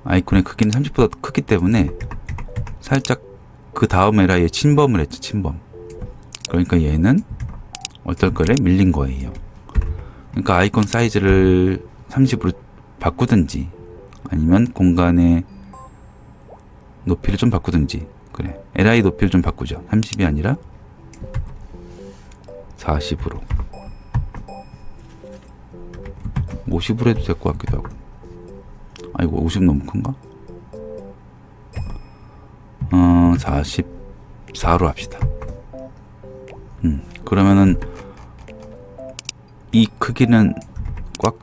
아이콘의 크기는 30보다 크기 때문에 살짝 그 다음 LI에 침범을 했죠. 침범. 그러니까 얘는 어떨 거래? 밀린 거예요. 그러니까 아이콘 사이즈를 30으로 바꾸든지 아니면 공간의 높이를 좀 바꾸든지. 그래, LI 높이를 좀 바꾸죠. 30이 아니라 40으로, 50으로 해도 될 것 같기도 하고. 아이고, 50 너무 큰가? 44로 합시다. 그러면은 이 크기는 꽉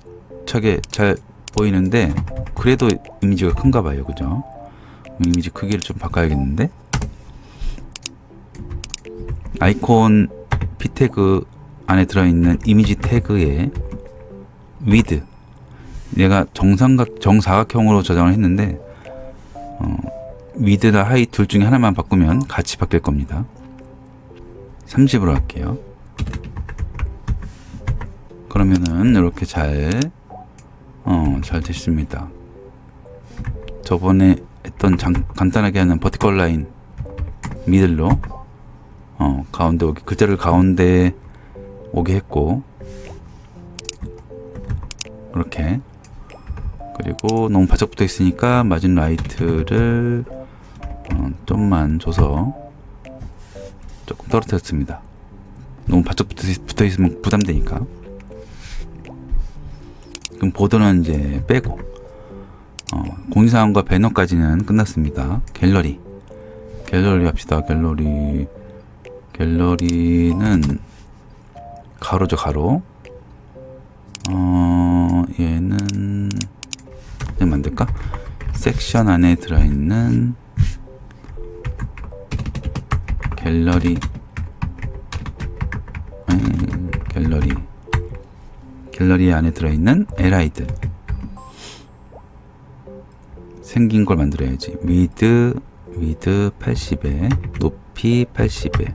차게 잘 보이는데 그래도 이미지가 큰가 봐요. 그죠? 이미지 크기를 좀 바꿔야겠는데, 아이콘 P 태그 안에 들어있는 이미지 태그에 위드, 얘가 정사각형으로 저장을 했는데 위드나 하이 둘 중에 하나만 바꾸면 같이 바뀔 겁니다. 30으로 할게요. 그러면은 이렇게 잘 됐습니다. 저번에 했던 간단하게 하는 버티컬 라인 미들로 가운데 오게, 글자를 가운데 오게 했고, 이렇게. 그리고 너무 바짝 붙어 있으니까 마진 라이트를 좀만 줘서 조금 떨어뜨렸습니다. 너무 바짝 붙어 있으면 부담되니까. 그럼 보더는 이제 빼고, 공지사항과 배너까지는 끝났습니다. 갤러리 합시다. 갤러리는 가로죠, 가로. 얘는 그냥 만들까? 섹션 안에 들어있는 갤러리 안에 들어있는 li들 생긴 걸 만들어야지. 위드 80에 높이 80에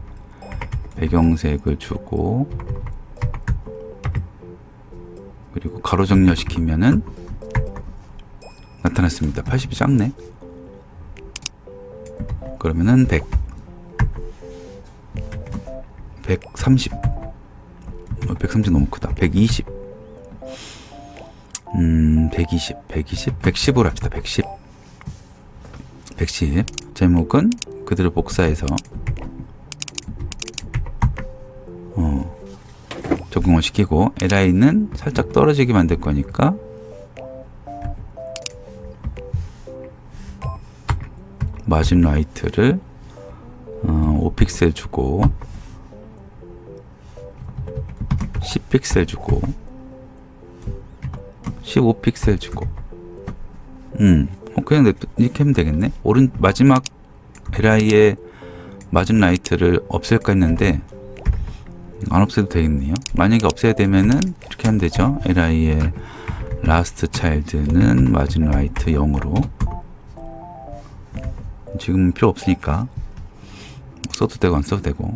배경색을 주고, 그리고 가로 정렬시키면은 나타났습니다. 80이 작네. 그러면은 130 너무 크다. 110으로 합시다. 110 제목은 그대로 복사해서 적용을 시키고, li는 살짝 떨어지게 만들 거니까 마진 라이트를 5픽셀 주고 10픽셀 주고 15픽셀 주고, 그냥 이렇게 하면 되겠네. 마지막 li의 마진 라이트를 없앨까 했는데 안 없애도 되겠네요. 만약에 없애야 되면은 이렇게 하면 되죠. li의 라스트 차일드는 마진 라이트 0으로. 지금 필요 없으니까 써도 되고 안 써도 되고,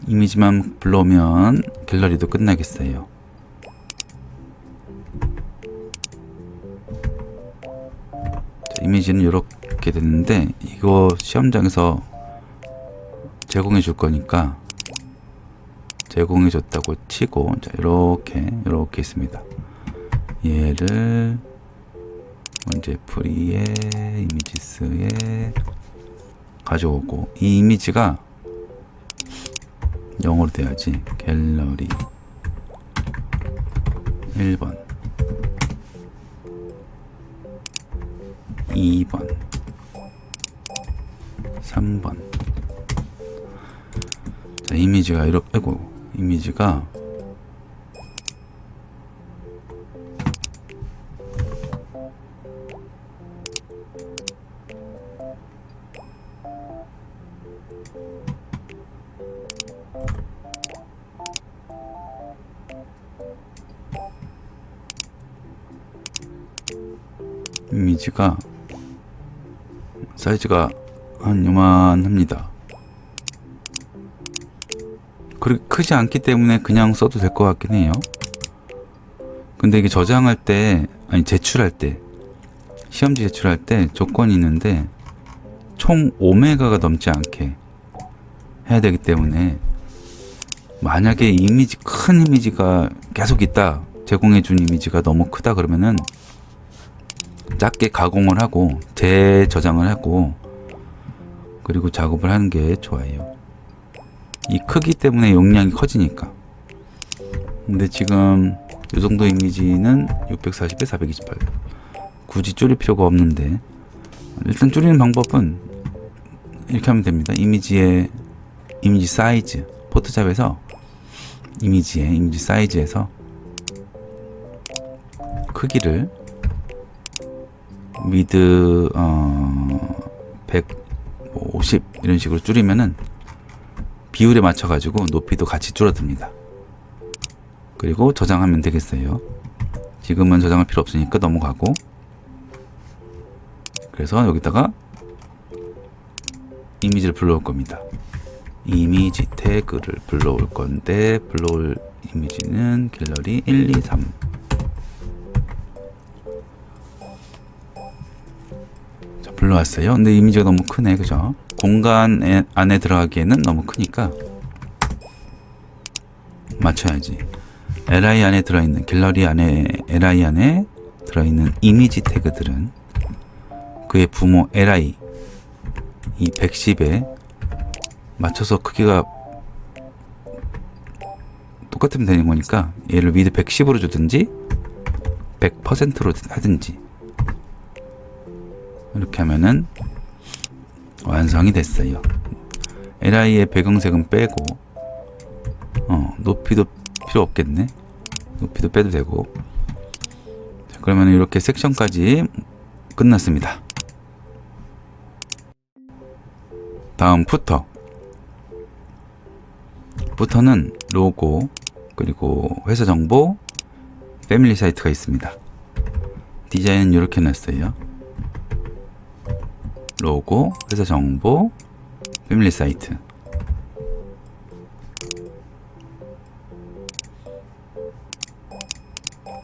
이미지만 불러오면 갤러리도 끝나겠어요. 자, 이미지는 이렇게 됐는데, 이거 시험장에서 제공해 줄 거니까 제공해 줬다고 치고, 자, 이렇게 있습니다. 얘를 먼저 프리에 이미지스에 가져오고, 이 이미지가 0으로 돼야지. 갤러리 1번 2번 3번. 자, 이미지가 이렇게, 이미지가 사이즈가 한 요만합니다. 그렇게 크지 않기 때문에 그냥 써도 될 것 같긴 해요. 근데 이게 저장할 때, 제출할 때, 시험지 제출할 때 조건이 있는데 총 5메가가 넘지 않게 해야 되기 때문에, 만약에 큰 이미지가 계속 있다, 제공해준 이미지가 너무 크다 그러면은 작게 가공을 하고 재저장을 하고 그리고 작업을 하는 게 좋아요. 이 크기 때문에 용량이 커지니까. 근데 지금 이 정도 이미지는 640에 428, 굳이 줄일 필요가 없는데, 일단 줄이는 방법은 이렇게 하면 됩니다. 이미지 사이즈, 포토샵에서 이미지 사이즈에서 크기를 위드 150 이런 식으로 줄이면은 비율에 맞춰 가지고 높이도 같이 줄어듭니다. 그리고 저장하면 되겠어요. 지금은 저장할 필요 없으니까 넘어가고, 그래서 여기다가 이미지를 불러올 겁니다. 이미지 태그를 불러올 건데, 불러올 이미지는 갤러리 1, 2, 3. 자, 불러왔어요. 근데 이미지가 너무 크네, 그죠? 공간 안에 들어가기에는 너무 크니까 맞춰야지. li 안에 들어있는, 갤러리 안에, li 안에 들어있는 이미지 태그들은 그의 부모 li 이 110에 맞춰서 크기가 똑같으면 되는 거니까 얘를 위드 110으로 주든지 100%로 하든지 이렇게 하면은 완성이 됐어요. LI의 배경색은 빼고 높이도 필요 없겠네. 높이도 빼도 되고. 자, 그러면 이렇게 섹션까지 끝났습니다. 다음 푸터. 푸터는 로고 그리고 회사 정보, 패밀리 사이트가 있습니다. 디자인은 이렇게 놨어요. 로고, 회사 정보, 패밀리 사이트.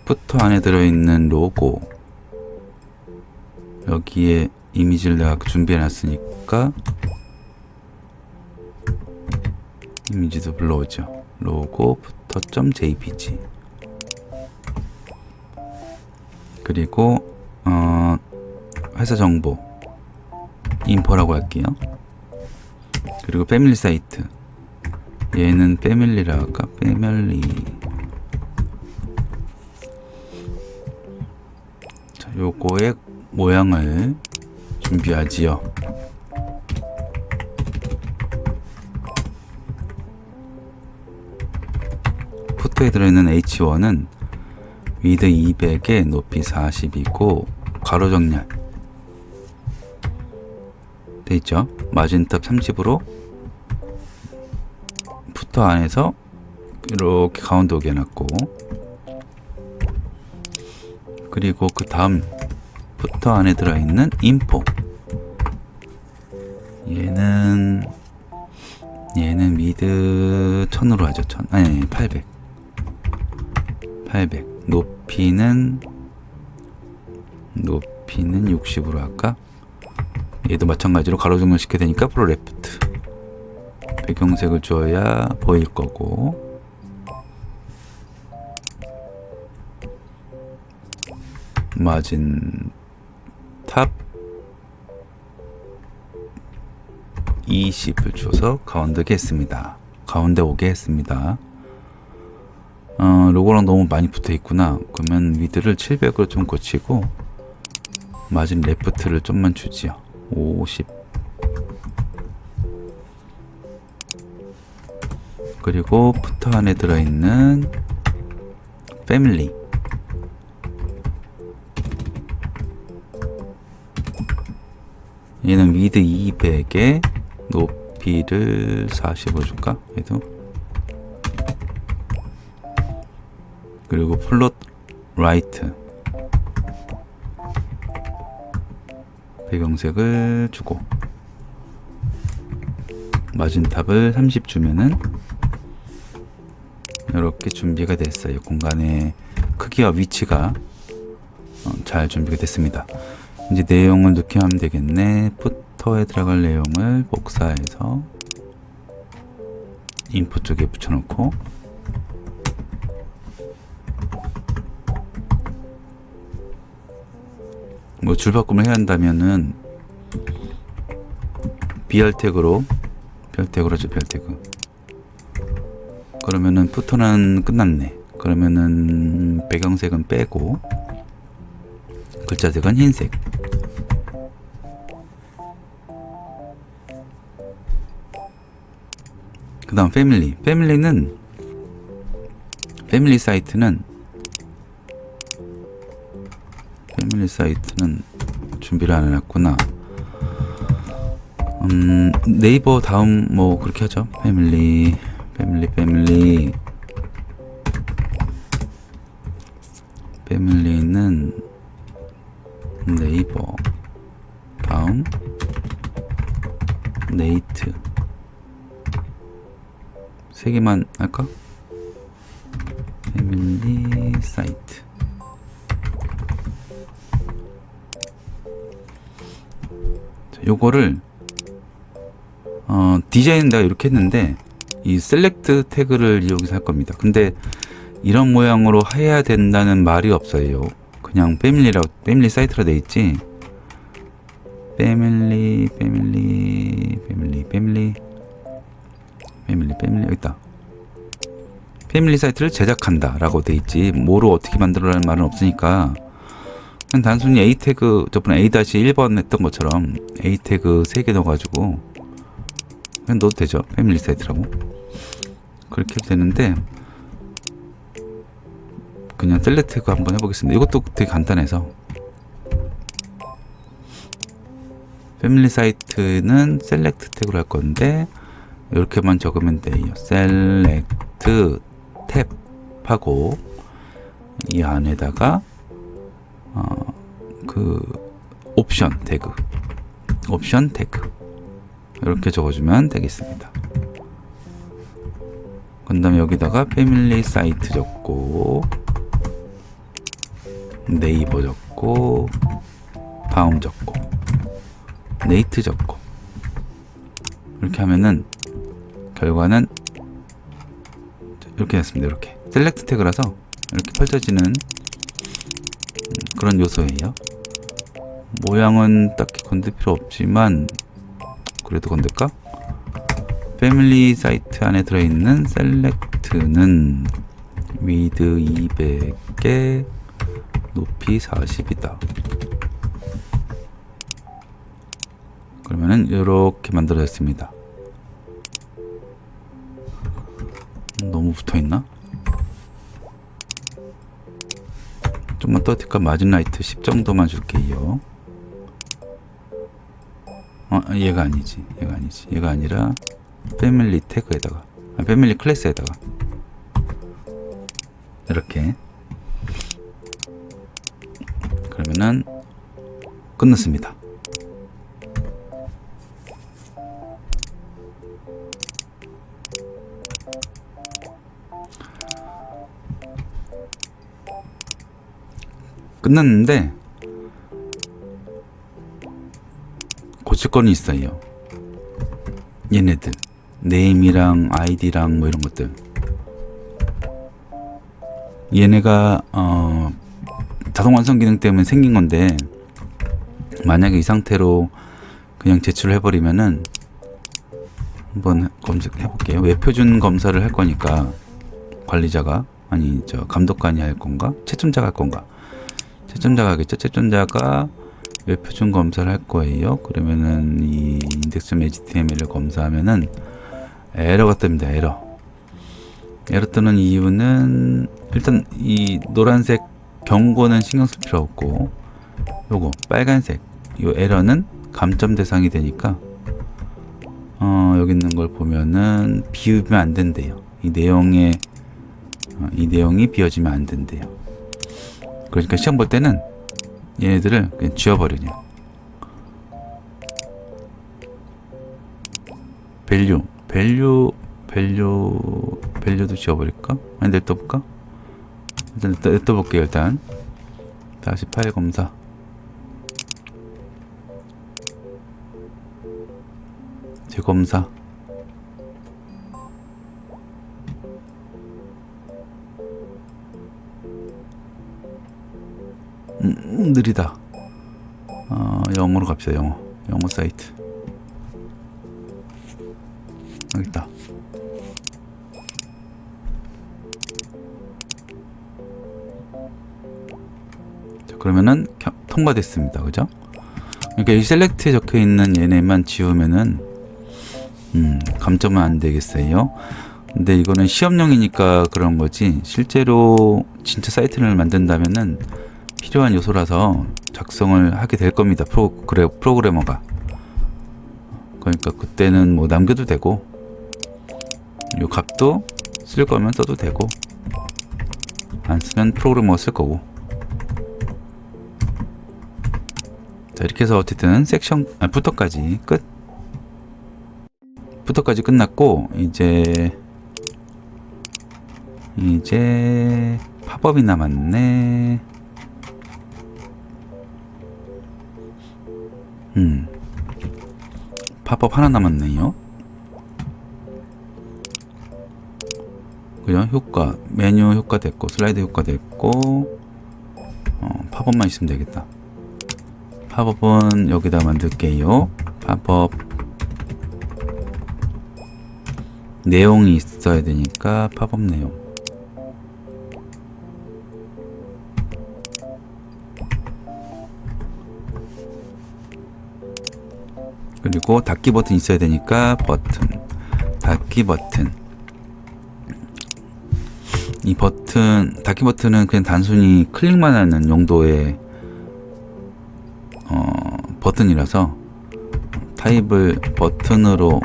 푸터 안에 들어있는 로고, 여기에 이미지를 내가 준비해 놨으니까 이미지도 불러오죠. 로고 푸터.jpg. 그리고 회사 정보 인포라고 할게요. 그리고 패밀리 사이트, 얘는 패밀리라 할까? 패밀리. 자, 요거의 모양을 준비하지요. 푸터에 들어있는 H1은 위드 200에 높이 40이고 가로 정렬 돼 있죠. 마진탑 30으로 푸터 안에서 이렇게 가운데 오게 해놨고, 그리고 그 다음 푸터 안에 들어있는 인포, 얘는 미드 1000으로 하죠. 1000 아니 800 높이는 60으로 할까? 얘도 마찬가지로 가로 정렬 시켜야 되니까 프로 레프트. 배경색을 줘야 보일 거고, 마진 탑 20을 줘서 가운데 오게 했습니다. 가운데 오게 했습니다. 로고랑 너무 많이 붙어 있구나. 그러면 위드를 700으로 좀 고치고 마진 레프트를 좀만 주지요. 50. 그리고 푸터 안에 들어있는 패밀리, 얘는 위드 200에 높이를 40으로 줄까? 얘도. 그리고 플롯 라이트, 배경색을 주고 마진탑을 30 주면은 이렇게 준비가 됐어요. 공간의 크기와 위치가 잘 준비가 됐습니다. 이제 내용을 넣게 하면 되겠네. 푸터에 들어갈 내용을 복사해서 인포 쪽에 붙여놓고, 뭐 줄바꿈을 해야 한다면은 BR 태그로 하죠. BR 태그. 그러면은 푸터는 끝났네. 그러면은 배경색은 빼고 글자색은 흰색. 그 다음 패밀리는 패밀리 사이트는 준비를 안 해놨구나. 네이버 다음 뭐 그렇게 하죠. 패밀리는 네이버 다음 네이트, 세 개만 할까? 패밀리 사이트. 자, 요거를 디자인은 내가 이렇게 했는데 이 셀렉트 태그를 이용해서 할 겁니다. 근데 이런 모양으로 해야 된다는 말이 없어요. 그냥 패밀리 사이트라 돼 있지. 패밀리 여기 있다. 패밀리 사이트를 제작한다 라고 돼 있지 뭐로 어떻게 만들어라는 말은 없으니까 그냥 단순히 A 태그 저번에 A-1번 했던 것처럼 A 태그 3개 넣어가지고 그냥 넣어도 되죠. 패밀리 사이트라고 그렇게 해도 되는데 그냥 셀렉트 태그 한번 해보겠습니다. 이것도 되게 간단해서 패밀리 사이트는 셀렉트 태그로 할 건데 이렇게만 적으면 돼요. 셀렉트 탭 하고 이 안에다가 그 옵션 태그 이렇게 적어주면 되겠습니다. 그 다음에 여기다가 패밀리 사이트 적고 네이버 적고 다음 적고 네이트 적고 이렇게 하면은 결과는 이렇게 됐습니다. 이렇게 셀렉트 태그라서 이렇게 펼쳐지는 그런 요소예요. 모양은 딱히 건들 필요 없지만 그래도 건들까? 패밀리 사이트 안에 들어있는 셀렉트는 위드 200에 높이 40이다. 그러면은 이렇게 만들어졌습니다. 너무 붙어있나? 좀만 떠들까? 마진라이트 10 정도만 줄게요. 얘가 아니지. 얘가 아니라 패밀리 태그에다가 패밀리 클래스에다가 이렇게 그러면은 끝났습니다. 끝났는데 고칠 건 있어요. 얘네들 네임이랑 아이디랑 뭐 이런 것들 얘네가 자동 완성 기능 때문에 생긴 건데 만약에 이 상태로 그냥 제출을 해버리면은 한번 검색해 볼게요. 웹표준 검사를 할 거니까 관리자가 아니 저 감독관이 할 건가 채점자가 할 건가 채점자가 하겠죠. 채점자가 웹표준 검사를 할 거예요. 그러면은 이 index.html을 검사하면은 에러가 뜹니다. 에러 뜨는 이유는 일단 이 노란색 경고는 신경 쓸 필요 없고 요거 빨간색 요 에러는 감점 대상이 되니까 여기 있는 걸 보면은 비우면 안 된대요. 이 내용이 비워지면 안 된대요. 그러니까 시험 볼 때는 얘네들을 그냥 지워버리냐. 밸류도 지워버릴까? 아니 냅둬볼까? 일단 냅둬볼게요. 일단 다시 파일 검사. 재검사. 느리다. 영어로 갑시다. 영어 사이트. 여기 있다. 자, 그러면은 통과됐습니다. 그죠? 그러니까 이 셀렉트에 적혀 있는 얘네만 지우면은 감점은 안 되겠어요. 근데 이거는 시험용이니까 그런 거지 실제로 진짜 사이트를 만든다면은 필요한 요소라서 작성을 하게 될 겁니다. 프로그래머가. 그러니까 그때는 뭐 남겨도 되고 요 값도 쓸 거면 써도 되고 안 쓰면 프로그래머가 쓸 거고. 자, 이렇게 해서 어쨌든 부터까지 끝. 부터까지 끝났고 이제 팝업이 남았네. 팝업 하나 남았네요. 그죠? 효과, 메뉴 효과 됐고, 슬라이드 효과 됐고, 팝업만 있으면 되겠다. 팝업은 여기다 만들게요. 팝업 내용이 있어야 되니까 팝업 내용. 그리고 닫기 버튼 있어야 되니까 버튼, 닫기 버튼. 이 버튼, 닫기 버튼은 그냥 단순히 클릭만 하는 용도의 버튼이라서 타입을 버튼으로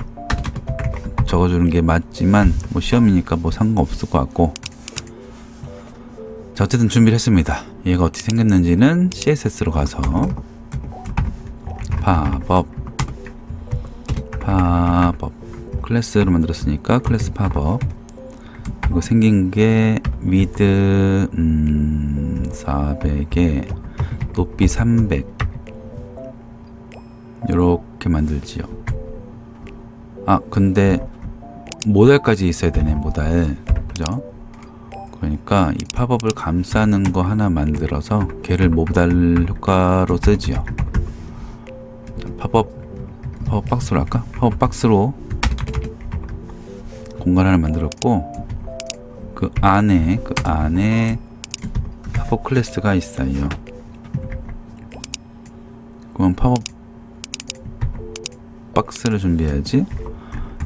적어주는 게 맞지만 뭐 시험이니까 뭐 상관없을 것 같고. 자, 어쨌든 준비를 했습니다. 얘가 어떻게 생겼는지는 CSS로 가서 팝업 클래스로 만들었으니까 클래스 팝업. 이거 생긴 게 위드 400에 높이 300 이렇게 만들지요. 아, 근데 모달까지 있어야 되네. 모달, 그죠? 그러니까 이 팝업을 감싸는 거 하나 만들어서 걔를 모달 효과로 쓰지요. 자, 팝업 박스로 할까? 팝업 박스로 공간 하나 만들었고, 그 안에 팝업 클래스가 있어요. 그럼 팝업 박스를 준비해야지.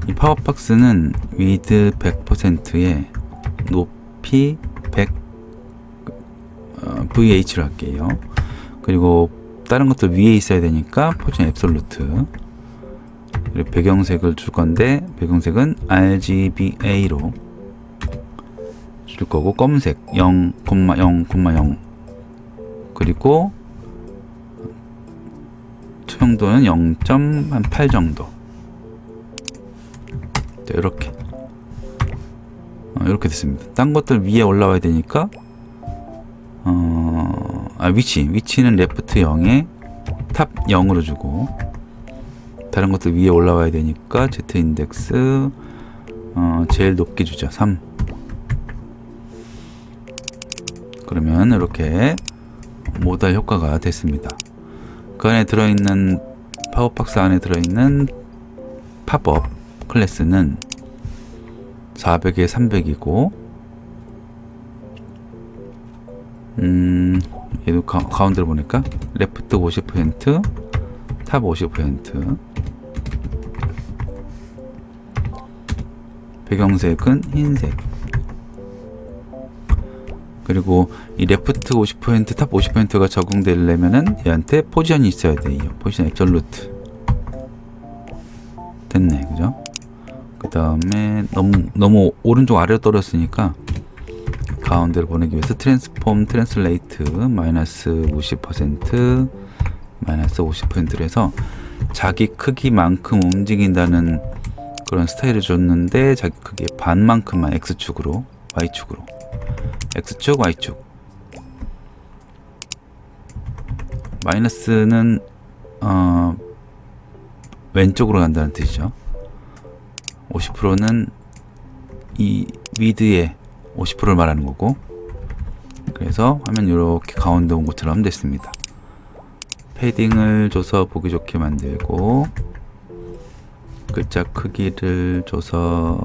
이 팝업 박스는 위드 100%에 높이 100 VH로 할게요. 그리고 다른 것도 위에 있어야 되니까 포지션 앱솔루트. 그리고 배경색을 줄 건데 배경색은 RGBA로 줄 거고, 검은색 0,0,0 그리고 투명도는 0.8 정도. 자, 이렇게 됐습니다. 딴 것들 위에 올라와야 되니까 위치는 레프트 0에 탑 0으로 주고, 다른 것들 위에 올라와야 되니까 Z 인덱스 제일 높게 주죠. 3. 그러면 이렇게 모달 효과가 됐습니다. 그 안에 들어있는 팝업박스 안에 들어있는 팝업 클래스는 400에 300이고, 얘도 가운데로 보니까 레프트 50%, 탑 50%. 배경색은 흰색. 그리고 이 레프트 50%, 탑 50%가 적용되려면은 얘한테 포지션이 있어야 돼요. 포지션 앱솔루트. 됐네, 그죠? 그 다음에 너무 오른쪽 아래로 떨어졌으니까 가운데로 보내기 위해서 트랜스폼 트랜슬레이트 마이너스 50% 마이너스 50%를 해서 자기 크기만큼 움직인다는 그런 스타일을 줬는데, 자기 크기의 반만큼만 X축으로, Y축으로, X축, Y축. 마이너스는 왼쪽으로 간다는 뜻이죠. 50%는 이 위드의 50%를 말하는 거고, 그래서 화면 이렇게 가운데 온 것처럼 됐습니다. 패딩을 줘서 보기 좋게 만들고, 글자 크기를 줘서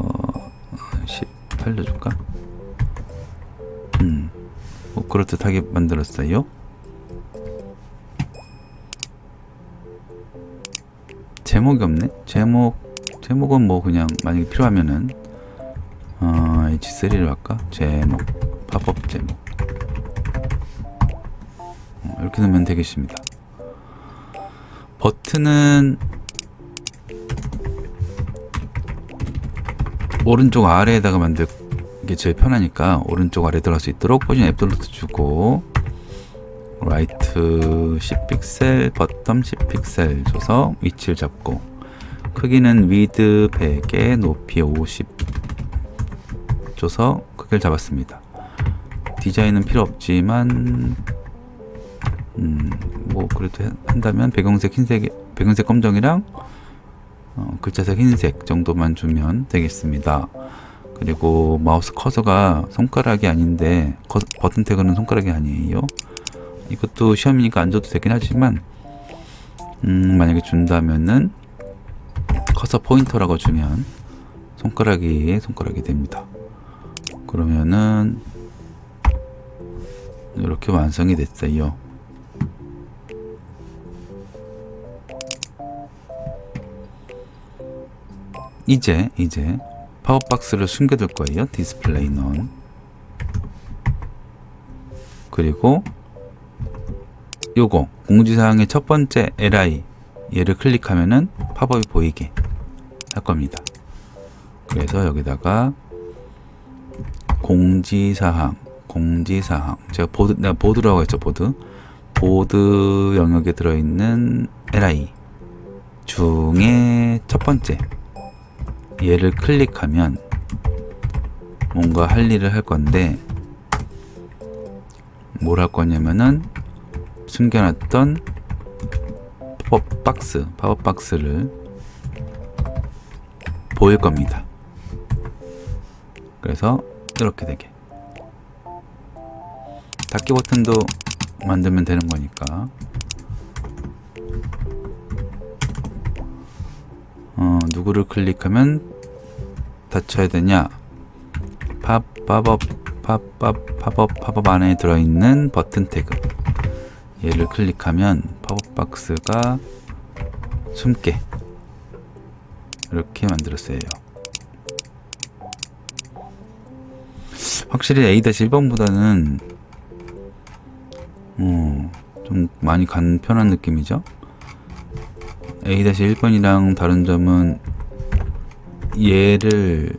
18로 줄까? 뭐 그럴듯하게 만들었어요. 제목이 없네. 제목은 뭐 그냥 만약에 필요하면은 H3로 할까? 제목, 팝업 제목. 이렇게 넣으면 되겠습니다. 버튼은 오른쪽 아래에다가 만들 게 제일 편하니까 오른쪽 아래 들어갈 수 있도록 포지션 앱솔루트 주고, 라이트 10픽셀, 버텀 10픽셀 줘서 위치를 잡고, 크기는 위드 100에 높이 50 줘서 크기를 잡았습니다. 디자인은 필요 없지만 뭐 그래도 한다면 배경색 검정이랑 글자색 흰색 정도만 주면 되겠습니다. 그리고 마우스 커서가 손가락이 아닌데, 버튼 태그는 손가락이 아니에요. 이것도 시험이니까 안 줘도 되긴 하지만 만약에 준다면은 커서 포인터라고 주면 손가락이 됩니다. 그러면은 이렇게 완성이 됐어요. 이제 팝업박스를 숨겨둘 거예요. 디스플레이 넌. 그리고 요거 공지사항의 첫 번째 li 얘를 클릭하면은 팝업이 보이게 할 겁니다. 그래서 여기다가 공지사항 제가 내가 보드라고 했죠. 보드 영역에 들어있는 li 중에 첫 번째 얘를 클릭하면 뭔가 할 일을 할 건데, 뭘 할 거냐면은 숨겨놨던 팝업박스를 보일 겁니다. 그래서 이렇게 되게 닫기 버튼도 만들면 되는 거니까 누구를 클릭하면 닫혀야 되냐? 팝업 안에 들어있는 버튼 태그 얘를 클릭하면 팝업박스가 숨게 이렇게 만들었어요. 확실히 A-1번보다는 좀 많이 간편한 느낌이죠. A-1번이랑 다른 점은 얘를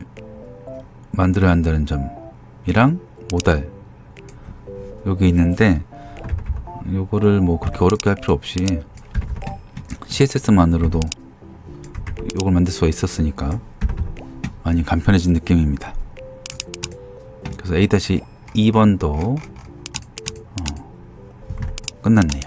만들어야 한다는 점이랑 모달 여기 있는데, 요거를 뭐 그렇게 어렵게 할 필요 없이 CSS만으로도 요걸 만들 수가 있었으니까 많이 간편해진 느낌입니다. 그래서 A-2번도 끝났네요.